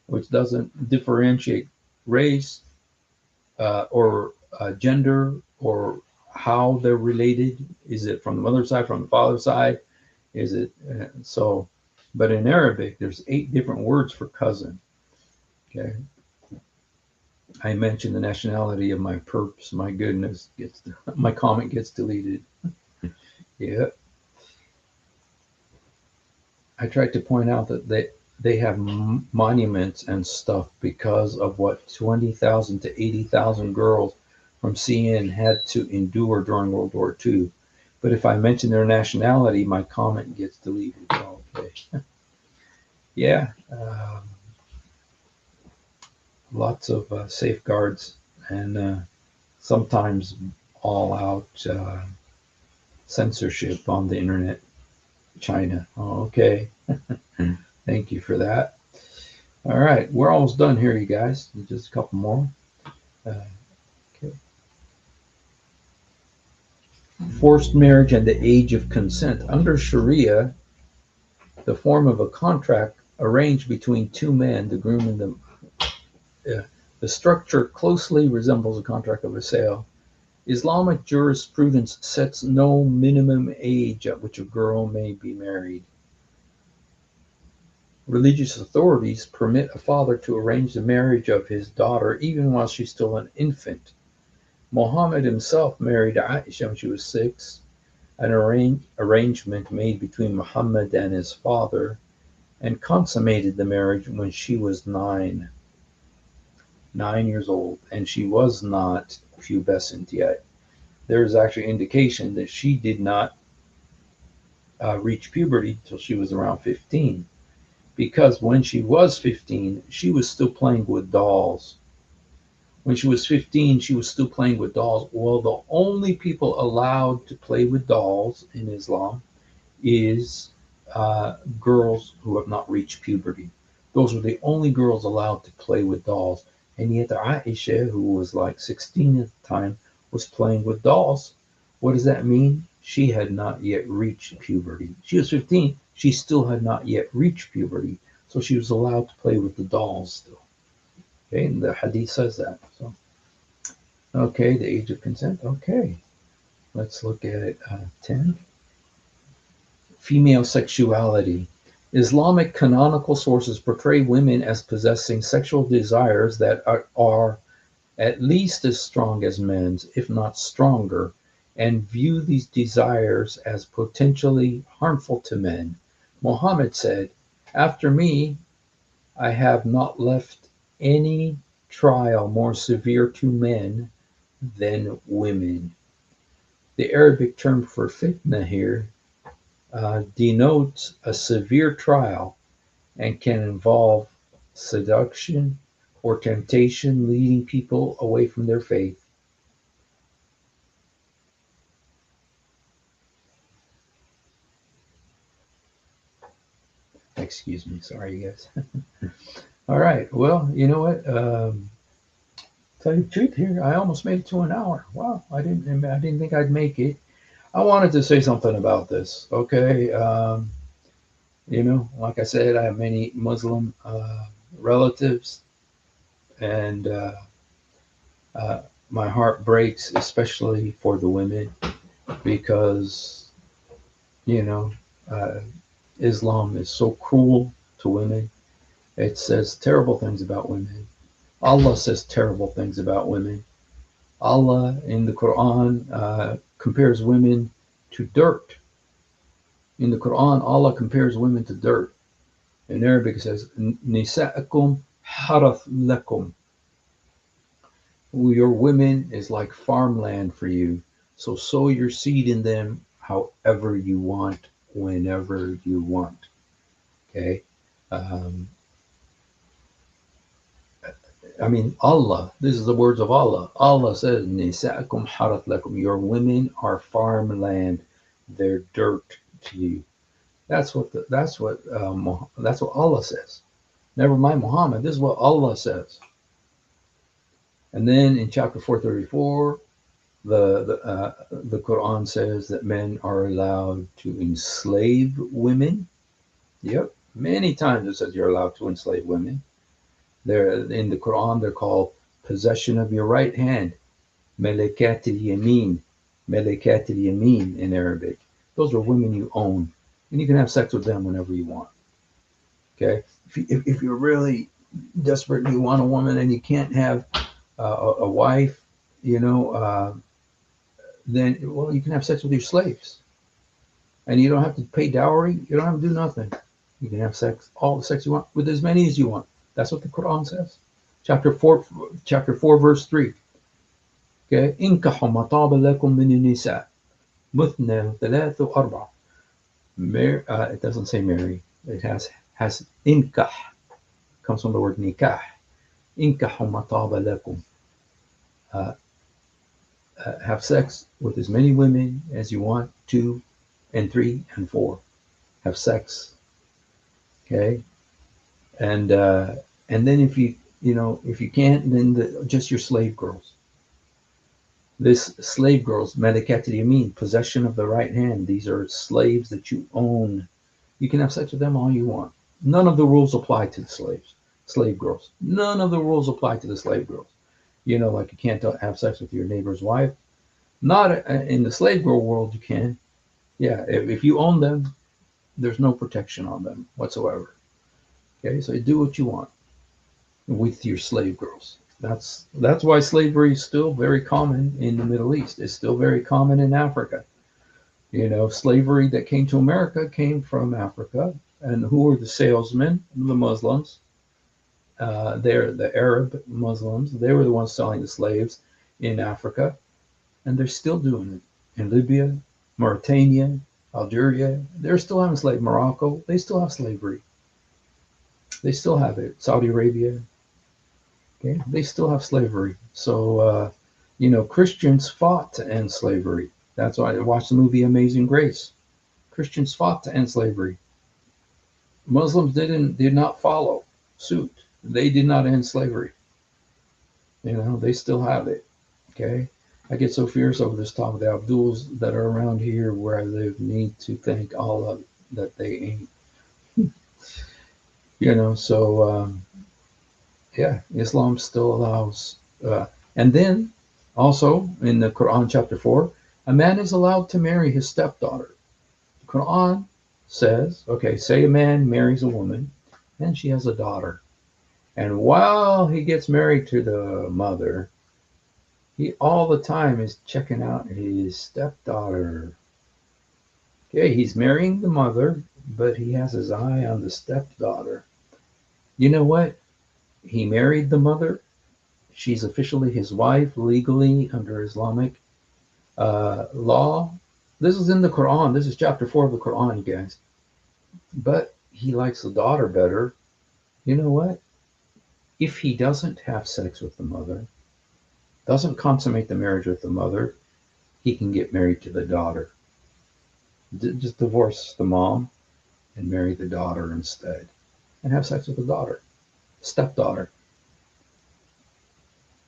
which doesn't differentiate race or gender or how they're related. Is it from the mother's side, from the father's side? Is it so? But in Arabic, there's 8 different words for cousin. Okay, I mentioned the nationality of my perps. My goodness, my comment gets deleted. Yeah, I tried to point out that they have monuments and stuff because of what 20,000 to 80,000 girls from CN had to endure during World War II. But if I mention their nationality, my comment gets deleted. Okay. Yeah, lots of safeguards and sometimes all out censorship on the internet. China. Oh, okay. Thank you for that. All right, we're almost done here, you guys. Just a couple more. Okay. Forced marriage and the age of consent. Under Sharia, the form of a contract arranged between 2 men, the groom and the structure closely resembles a contract of a sale. Islamic jurisprudence sets no minimum age at which a girl may be married. Religious authorities permit a father to arrange the marriage of his daughter even while she's still an infant. Muhammad himself married Aisha when she was 6, an arrangement made between Muhammad and his father, and consummated the marriage when she was 9 years old, and she was not pubescent yet. There is actually indication that she did not reach puberty until she was around 15, because when she was 15, she was still playing with dolls. When she was 15, she was still playing with dolls. Well, the only people allowed to play with dolls in Islam is girls who have not reached puberty. Those were the only girls allowed to play with dolls. And yet Aisha, who was like 16 at the time, was playing with dolls. What does that mean? She had not yet reached puberty. She was 15. She still had not yet reached puberty. So she was allowed to play with the dolls still. Okay, and the hadith says that. So, okay, the age of consent. Okay, let's look at 10. Female sexuality. Islamic canonical sources portray women as possessing sexual desires that are at least as strong as men's, if not stronger, and view these desires as potentially harmful to men. Muhammad said, "After me, I have not left any trial more severe to men than women." The Arabic term for fitna here denotes a severe trial and can involve seduction or temptation leading people away from their faith. Excuse me, sorry, you guys. All right, well, you know what? Tell you the truth here, I almost made it to an hour. Wow, I didn't think I'd make it. I wanted to say something about this. Okay, like I said, I have many Muslim relatives, and my heart breaks, especially for the women, because you know uh, Islam is so cruel to women. It says terrible things about women. Allah says terrible things about women. Allah in the Quran compares women to dirt. In the Quran, Allah compares women to dirt. In Arabic, it says, Nisa'akum harath lakum. Your women is like farmland for you. So sow your seed in them however you want, whenever you want. Okay? Um, Allah, this is the words of Allah. Allah says, Nisa'akum harath lakum. Your women are farmland. They're dirt to you. That's what Allah says. Never mind Muhammad. This is what Allah says. And then in chapter 434, the Quran says that men are allowed to enslave women. Yep, many times it says you're allowed to enslave women. They're in the Quran. They're called possession of your right hand, melekat al-yamin, melekat al-yamin in Arabic. Those are women you own, and you can have sex with them whenever you want. Okay, if you're really desperate and you want a woman and you can't have a wife, then well, you can have sex with your slaves, and you don't have to pay dowry. You don't have to do nothing. You can have sex, all the sex you want, with as many as you want. That's what the Quran says. Chapter 4, verse 3. Okay, inkahu ma taba lakum min nisa, muthna, thalatha, arba. It doesn't say marry. It has inkah. Comes from the word nikah. Inkahu ma taba lakum. Have sex with as many women as you want, 2 and 3 and 4. Have sex. Okay, and then if you can't, then just your slave girls. This slave girls, malakat al-yamin, possession of the right hand. These are slaves that you own. You can have sex with them all you want. None of the rules apply to the slave girls. None of the rules apply to the slave girls. Like you can't have sex with your neighbor's wife. Not in the slave girl world, you can. Yeah, if you own them, there's no protection on them whatsoever. Okay, so you do what you want with your slave girls. That's why slavery is still very common in the Middle East. It's still very common in Africa. Slavery that came to America came from Africa. And who were the salesmen? The Muslims. They're the Arab Muslims. They were the ones selling the slaves in Africa. And they're still doing it in Libya, Mauritania, Algeria. They're still having slavery. Morocco, they still have slavery. They still have it. Saudi Arabia, okay, they still have slavery. So, Christians fought to end slavery. That's why I watched the movie Amazing Grace. Christians fought to end slavery. Muslims did not follow suit. They did not end slavery. They still have it. Okay. I get so fierce over this talk. The Abduls that are around here where I live need to thank Allah that they ain't. So yeah, Islam still allows. And then also in the Quran chapter 4, a man is allowed to marry his stepdaughter. The Quran says, okay, say a man marries a woman and she has a daughter. And while he gets married to the mother, he all the time is checking out his stepdaughter. Okay, he's marrying the mother, but he has his eye on the stepdaughter. You know what? He married the mother. She's officially his wife legally under Islamic law. This is in the Quran. This is chapter 4 of the Quran, you guys. But he likes the daughter better. You know what? If he doesn't have sex with the mother, doesn't consummate the marriage with the mother, he can get married to the daughter. Just divorce the mom and marry the daughter instead. And have sex with the daughter, stepdaughter.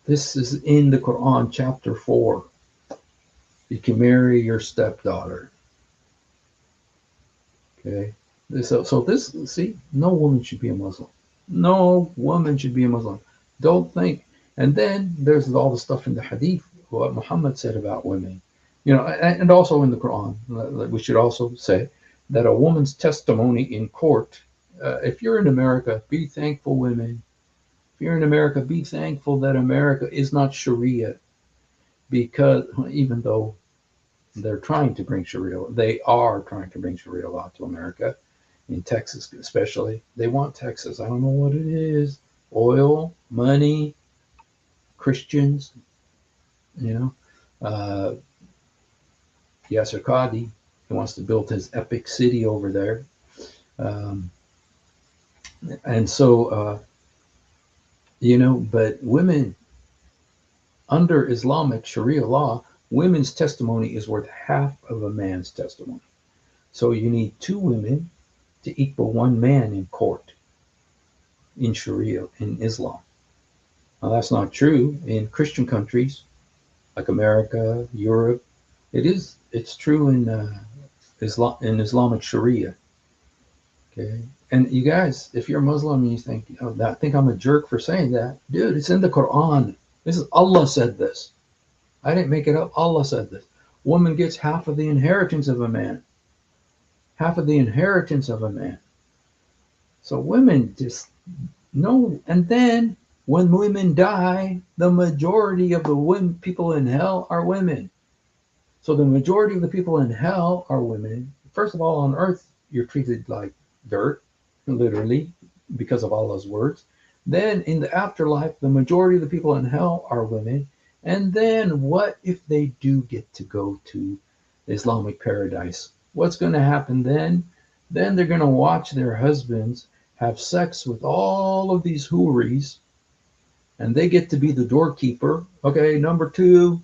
This is in the Quran, chapter 4. You can marry your stepdaughter. Okay. So this, see, no woman should be a Muslim. No woman should be a Muslim. Don't think. And then there's all the stuff in the Hadith, what Muhammad said about women. And also in the Quran, we should also say that a woman's testimony in court. If you're in America, be thankful, women. If you're in America, be thankful that America is not Sharia, because even though They're trying to bring Sharia. They are trying to bring Sharia law to America, in Texas especially. They want Texas. I don't know what it is. Oil, money, Christians. You know, uh, Yasser Qadi. He wants to build his epic city over there. Um, and so, but women under Islamic Sharia law, women's testimony is worth half of a man's testimony. So you need two women to equal one man in court in Sharia, in Islam. Now, that's not true in Christian countries like America, Europe. It's true in Islamic Sharia. Okay. And you guys, if you're Muslim and you think, I think I'm a jerk for saying that, dude, it's in the Quran. This is Allah said this. I didn't make it up. Allah said this. Woman gets half of the inheritance of a man. Half of the inheritance of a man. So women just no. And then when women die, the majority of the women, people in hell are women. So the majority of the people in hell are women. First of all, on earth, you're treated like dirt, literally, because of Allah's words. Then in the afterlife, the majority of the people in hell are women. And then what if they do get to go to Islamic paradise? What's going to happen then? Then they're going to watch their husbands have sex with all of these houris, and they get to be the doorkeeper. Okay, number two,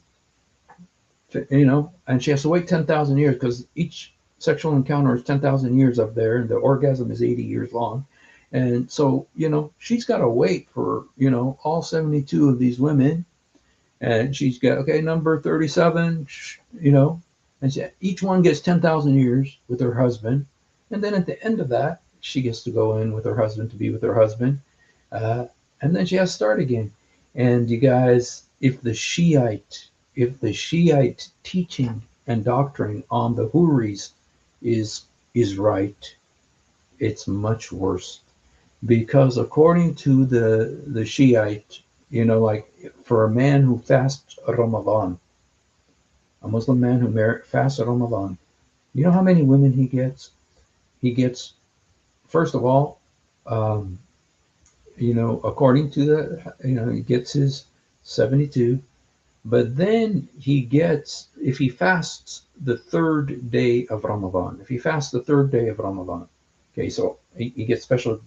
and she has to wait 10,000 years because each sexual encounter is 10,000 years up there, and the orgasm is 80 years long. And so, she's got to wait for, all 72 of these women. And she's got, okay, number 37, and each one gets 10,000 years with her husband. And then at the end of that, she gets to go in with her husband to be with her husband. And then she has to start again. And you guys, if the Shiite teaching and doctrine on the Houris is right, it's much worse. Because according to the Shiite, like for a man who fasts Ramadan, a Muslim man who fasts Ramadan, you know how many women he gets? He gets, first of all, um, according to he gets his 72. But then he gets, if he fasts the third day of Ramadan, okay, so he gets special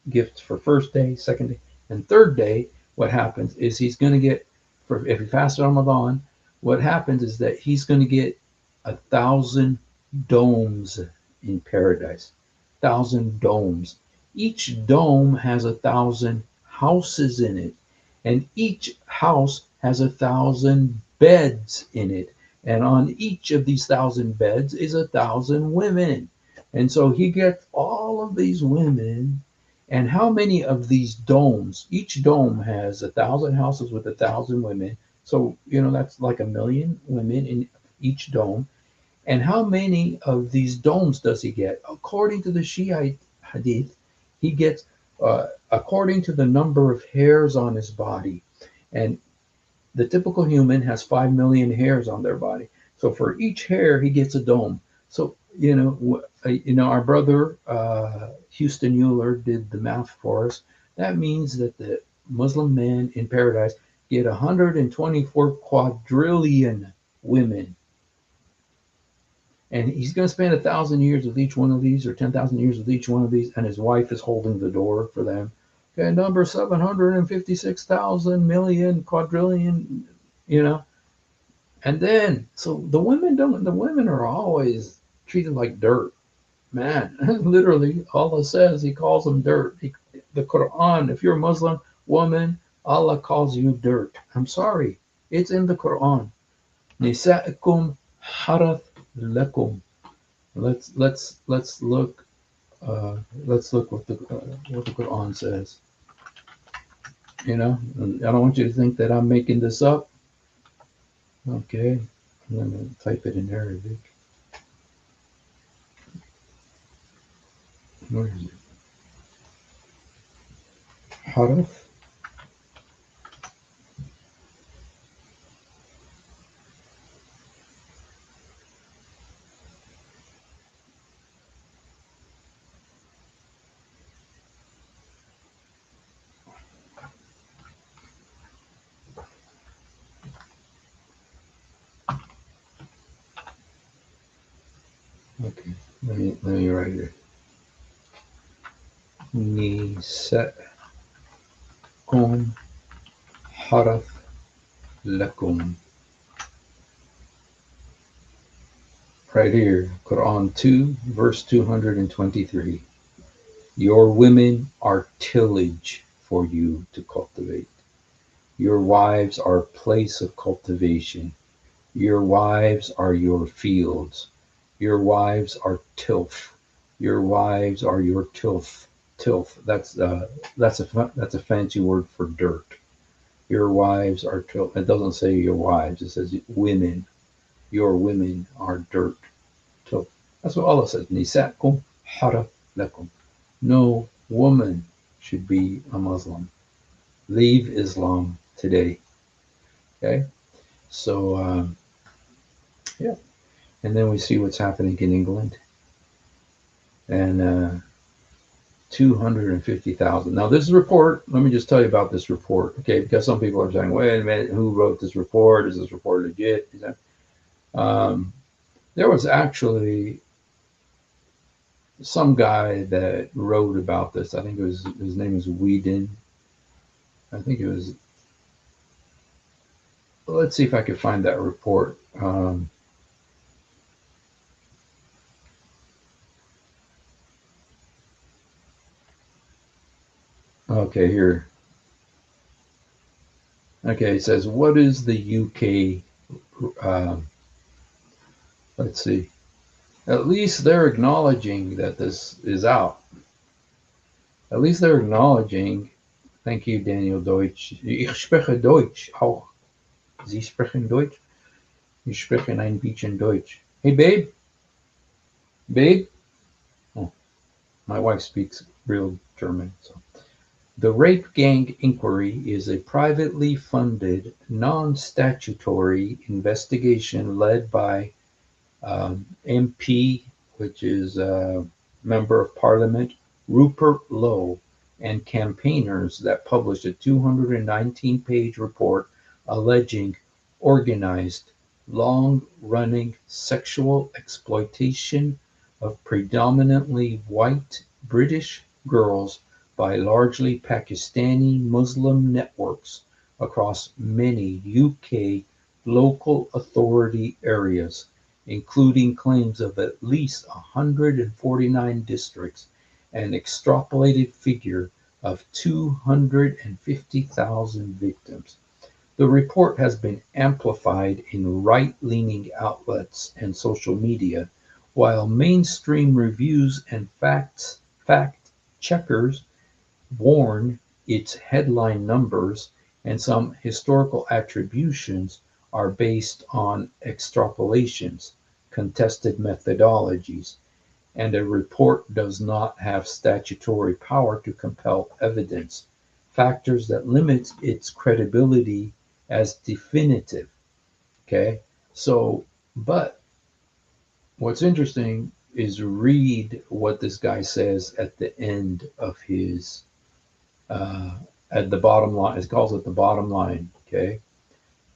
gifts for first day, second day, and third day. What happens is he's going to get, if he fasts Ramadan, what happens is that he's going to get 1,000 domes in paradise. 1,000 domes. Each dome has 1,000 houses in it, and each house has 1,000 beds in it, and on each of these 1,000 beds is 1,000 women. And so he gets all of these women. And how many of these domes? Each dome has 1,000 houses with 1,000 women. So that's like 1,000,000 women in each dome. And how many of these domes does he get? According to the Shiite hadith, he gets according to the number of hairs on his body. And the typical human has 5 million hairs on their body. So for each hair, he gets a dome. So, our brother Houston Euler did the math for us. That means that the Muslim men in paradise get 124 quadrillion women. And he's going to spend 1,000 years with each one of these, or 10,000 years with each one of these, and his wife is holding the door for them. Okay, number 756,000 million quadrillion, And then, so the women are always treated like dirt. Man, literally, Allah says He calls them dirt. The Quran, if you're a Muslim woman, Allah calls you dirt. I'm sorry, it's in the Quran. Nisaikum harath lakum. Let's look. What the Quran says. I don't want you to think that I'm making this up. Okay, I'm going to type it in Arabic. Where is it? Haraf. Okay, let me write it. نساء حرث لكم. Right here, Quran 2, verse 223. Your women are tillage for you to cultivate. Your wives are place of cultivation. Your wives are your fields. Your wives are tilth. Your wives are your tilth. Tilth. That's a fancy word for dirt. Your wives are tilth. It doesn't say your wives. It says women. Your women are dirt. Tilth. That's what Allah says. Nisakum hara lakum. No woman should be a Muslim. Leave Islam today. Okay. So yeah, and then we see what's happening in England, and 250,000. Now, this report, let me just tell you about this report, okay? Because some people are saying, wait a minute, who wrote this report? Is this report legit? Is that, um, there was actually some guy that wrote about this. I think it was his name is Whedon. I think it was. Let's see if I could find that report. Okay, here. Okay, it says, what is the UK? Let's see. At least they're acknowledging that this is out. At least they're acknowledging. Thank you, Daniel Deutsch. Ich spreche Deutsch auch. Sie sprechen Deutsch. Ich spreche ein bisschen Deutsch. Hey, babe. Babe. Oh, my wife speaks real German. So. The Rape Gang Inquiry is a privately funded, non statutory investigation led by MP, which is Member of Parliament Rupert Lowe, and campaigners that published a 219-page report alleging organized, long-running sexual exploitation of predominantly white British girls by largely Pakistani Muslim networks across many UK local authority areas, including claims of at least 149 districts, an extrapolated figure of 250,000 victims. The report has been amplified in right-leaning outlets and social media, while mainstream reviews and fact checkers warn its headline numbers and some historical attributions are based on extrapolations, contested methodologies, and a report does not have statutory power to compel evidence, factors that limit its credibility as definitive. Okay, so, but what's interesting is read what this guy says at the end of his uh, at the bottom line. It calls it the bottom line. Okay,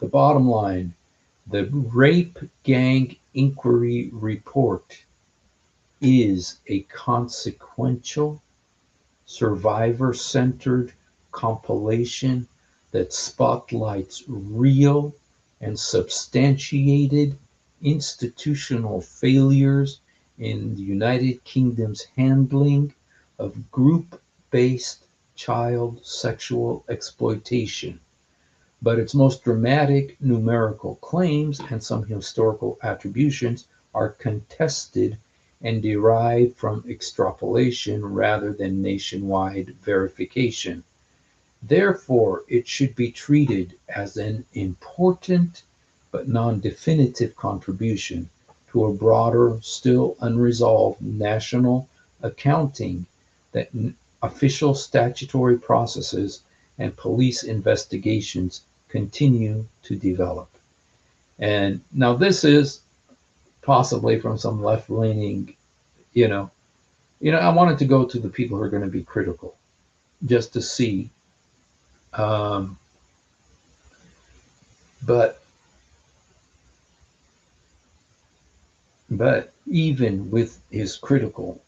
the bottom line: the Rape Gang Inquiry Report is a consequential, survivor-centered compilation that spotlights real and substantiated institutional failures in the United Kingdom's handling of group-based child sexual exploitation. But its most dramatic numerical claims and some historical attributions are contested and derived from extrapolation rather than nationwide verification. Therefore, it should be treated as an important but non-definitive contribution to a broader, still unresolved national accounting that official statutory processes and police investigations continue to develop. And now this is possibly from some left-leaning, you know, I wanted to go to the people who are going to be critical just to see. Um, but But even with his critical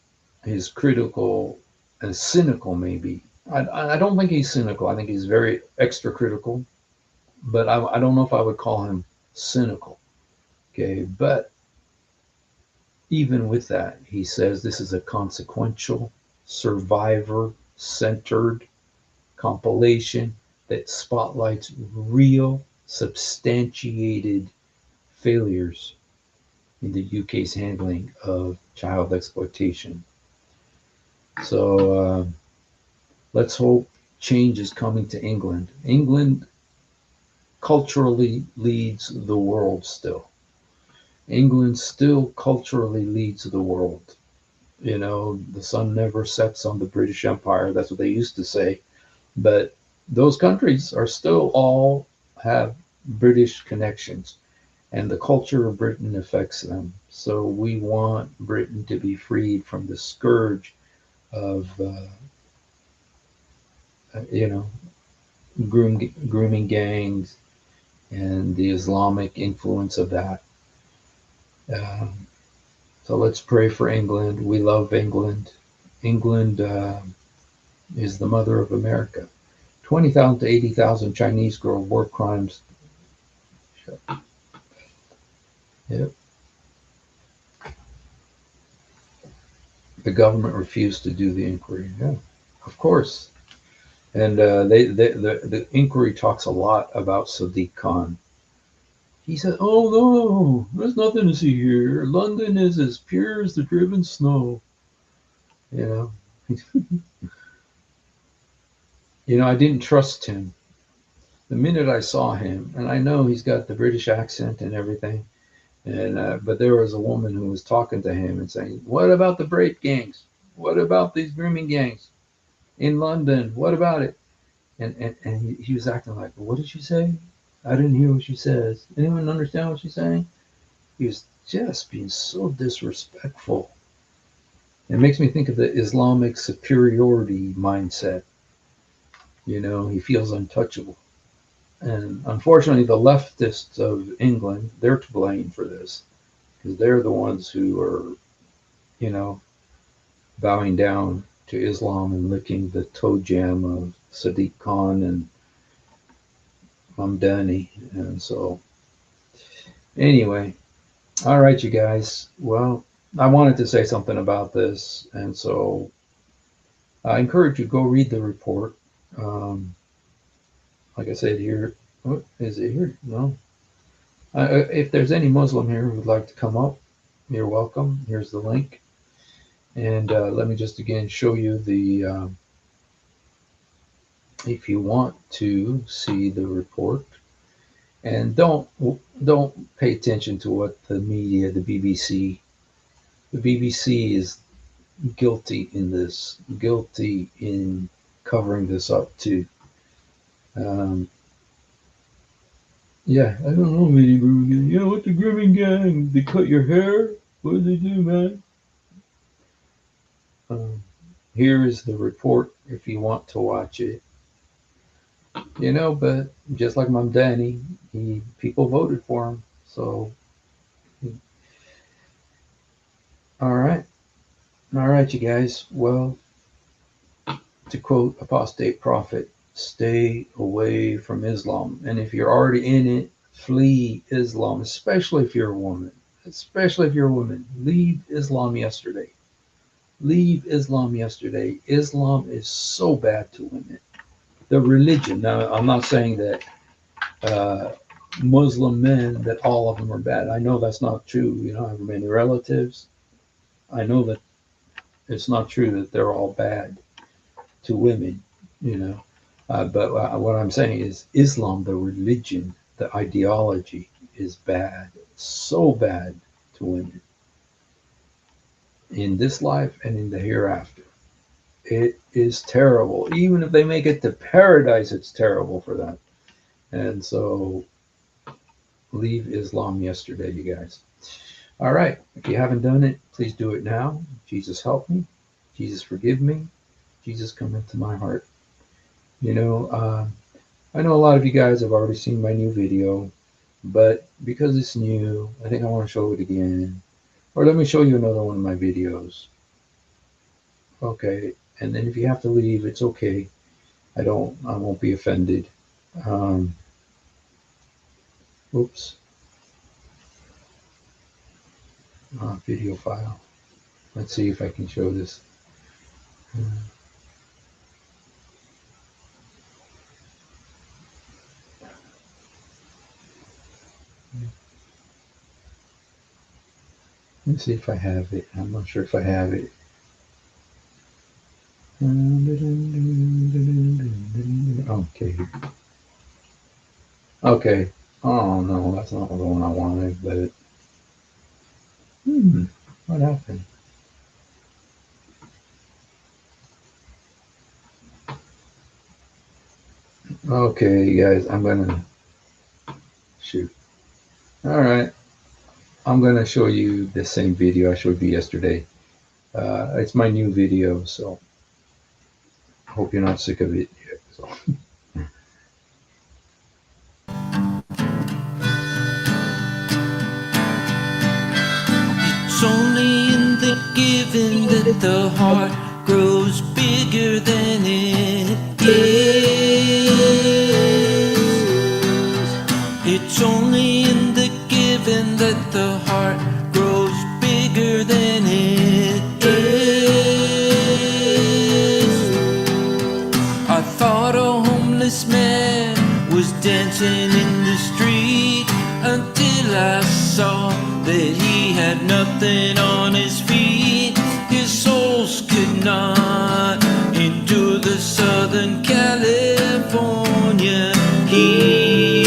and cynical, maybe. I don't think he's cynical. I think he's very extra critical, but I don't know if I would call him cynical. Okay, but even with that, he says this is a consequential, survivor centered compilation that spotlights real, substantiated failures in the UK's handling of child exploitation. So let's hope change is coming to England. England culturally leads the world still. England still culturally leads the world. You know, the sun never sets on the British Empire. That's what they used to say. But those countries are still all have British connections, and the culture of Britain affects them. So we want Britain to be freed from the scourge of, you know, grooming gangs and the Islamic influence of that. Um, so let's pray for England. We love England. England is the mother of America. 20,000 to 80,000 Chinese girl war crimes. Yep. The government refused to do the inquiry. Yeah, of course. And the inquiry talks a lot about Sadiq Khan. He said, "Oh no, there's nothing to see here. London is as pure as the driven snow." You know, I didn't trust him the minute I saw him, and I know he's got the British accent and everything. And but there was a woman who was talking to him and saying, "What about the rape gangs? What about these grooming gangs in London? What about it?" And he was acting like, "What did she say? I didn't hear what she says. Anyone understand what she's saying?" He was just being so disrespectful. It makes me think of the Islamic superiority mindset. He feels untouchable. And unfortunately, the leftists of England, they're to blame for this because they're the ones who are, you know, bowing down to Islam and licking the toe jam of Sadiq Khan and Mamdani. And so, anyway, all right, you guys. Well, I wanted to say something about this. And so I encourage you to go read the report. Um, like I said here, oh, is it here? No. If there's any Muslim here who would like to come up, you're welcome. Here's the link. And let me just again show you if you want to see the report. And don't pay attention to what the media, the BBC is guilty in this, guilty in covering this up too. Um, yeah, I don't know many grooming gangs. What the grooming gang? They cut your hair? What do they do, man? Um, Here is the report if you want to watch it. But just like Mom Danny, people voted for him. So, all right, you guys. Well, to quote apostate prophet, stay away from Islam. And if you're already in it, flee Islam, especially if you're a woman. Especially if you're a woman. Leave Islam yesterday. Leave Islam yesterday. Islam is so bad to women. The religion. Now, I'm not saying that uh, Muslim men, that all of them are bad. I know that's not true. I have many relatives. I know that it's not true that they're all bad to women, you know. But what I'm saying is Islam, the religion, the ideology is bad, so bad to women in this life and in the hereafter. It is terrible. Even if they make it to paradise, it's terrible for them. And so leave Islam yesterday, you guys. All right. If you haven't done it, please do it now. Jesus, help me. Jesus, forgive me. Jesus, come into my heart. You know, uh, I know a lot of you guys have already seen my new video, but because it's new, I think I want to show it again. Or let me show you another one of my videos. Okay, and then if you have to leave, it's okay. I won't be offended. Um, oops, video file. Let's see if I can show this. Let me see if I have it. I'm not sure if I have it. Okay. Okay. Oh no, that's not the one I wanted, but what happened? Okay, guys, I'm gonna shoot. All right, I'm gonna show you the same video I showed you yesterday. It's my new video, so hope you're not sick of it yet. So. It's only in the giving that the heart grows bigger than it is. It's only in the giving that the heart grows bigger than it is. I thought a homeless man was dancing in the street until I saw that he had nothing on his feet. His soles could not endure the Southern California heat.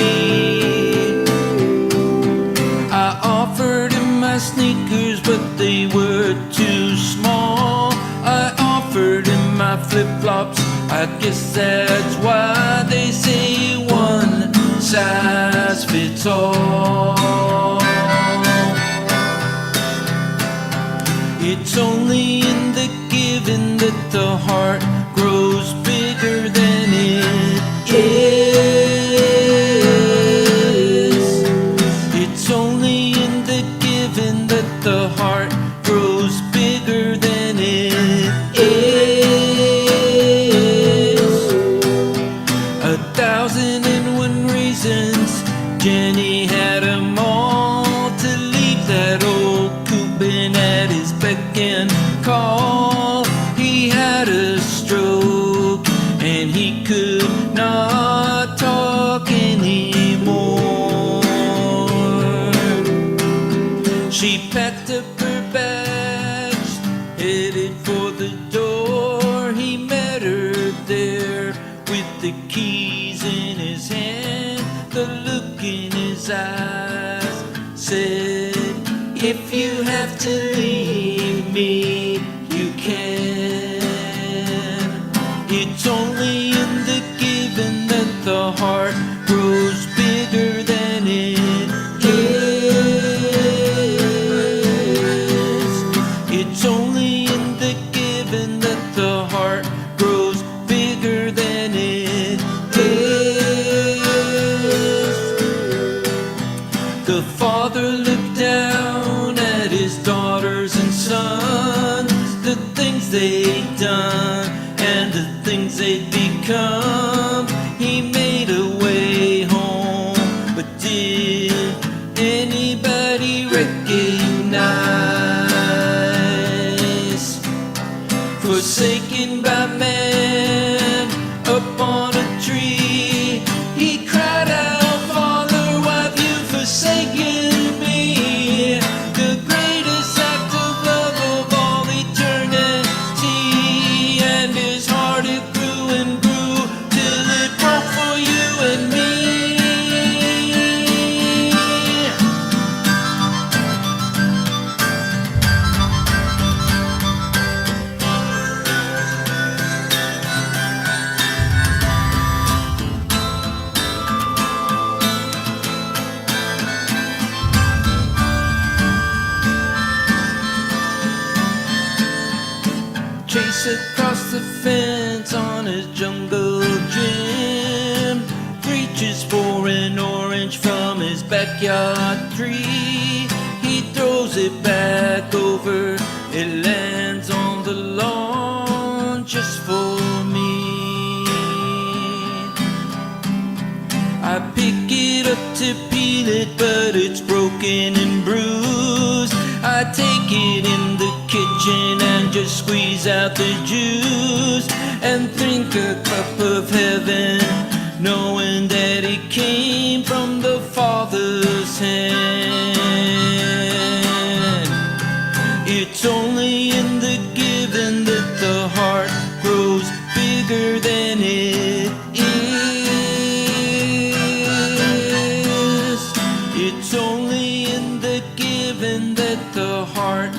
I offered him my sneakers, but they were too small. I offered him my flip-flops. I guess that's why they say one size fits all. It's only in the giving that the heart grows bigger than it is. It's only in the giving that the heart grows bigger than it is. 1,001 reasons Jenny had 'em all to leave that old Cuban at his beck and call. He had a stroke and he could not talk anymore. She packed up her bags, headed for the door. He met her there with the keys in his hand. The look in his eyes said, if you have to leave me, you can. It's only in the giving that the heart grows bigger than it is. It's only in the giving that the heart grows bigger than it is. The father looked down at his daughters and sons, the things they'd done and the things they'd become. He made a way home, but did anybody recognize? Forsaken by man up on a tree, he cried out, Father, why have you forsaken me? The greatest act of love of all eternity. And his heart it grew and grew till it broke for you and me. Chase across the fence on his jungle gym, reaches for an orange from his backyard tree. He throws throws it back over. It lands on the lawn just for me. I pick it up to peel it, but it's broken and bruised. I take it in the kitchen and just squeeze out the juice and drink a cup of heaven, knowing that it came from the Father's hand. It's only in the giving that the heart grows bigger than it is. It's only in the giving that the heart